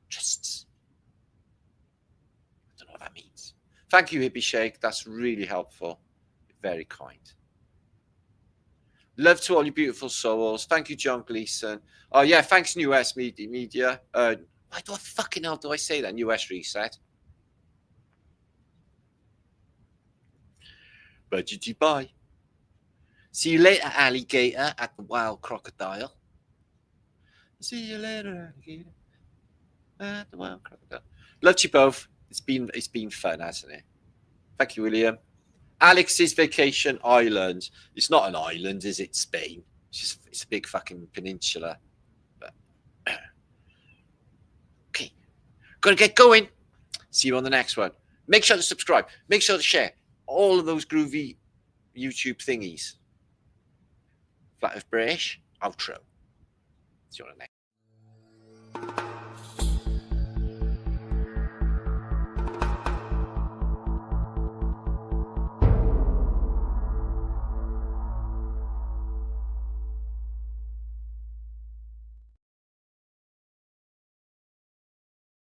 Just. I don't know what that means. Thank you, Hippie Shake. That's really helpful. Very kind. Love to all you beautiful souls. Thank you, John Gleason. Oh, yeah, thanks, New West Media. Why the fucking hell do I say that? New West Reset. Budgety bye. See you later, alligator, at the Wild Crocodile. See you later, alligator, at the Wild Crocodile. Love you both. It's been fun, hasn't it? Thank you, William. Alex's Vacation Island. It's not an island, is it? Spain. It's a big fucking peninsula. But okay, gotta get going. See you on the next one. Make sure to subscribe. Make sure to share all of those groovy YouTube thingies. Flat Earth British outro. See you on the next.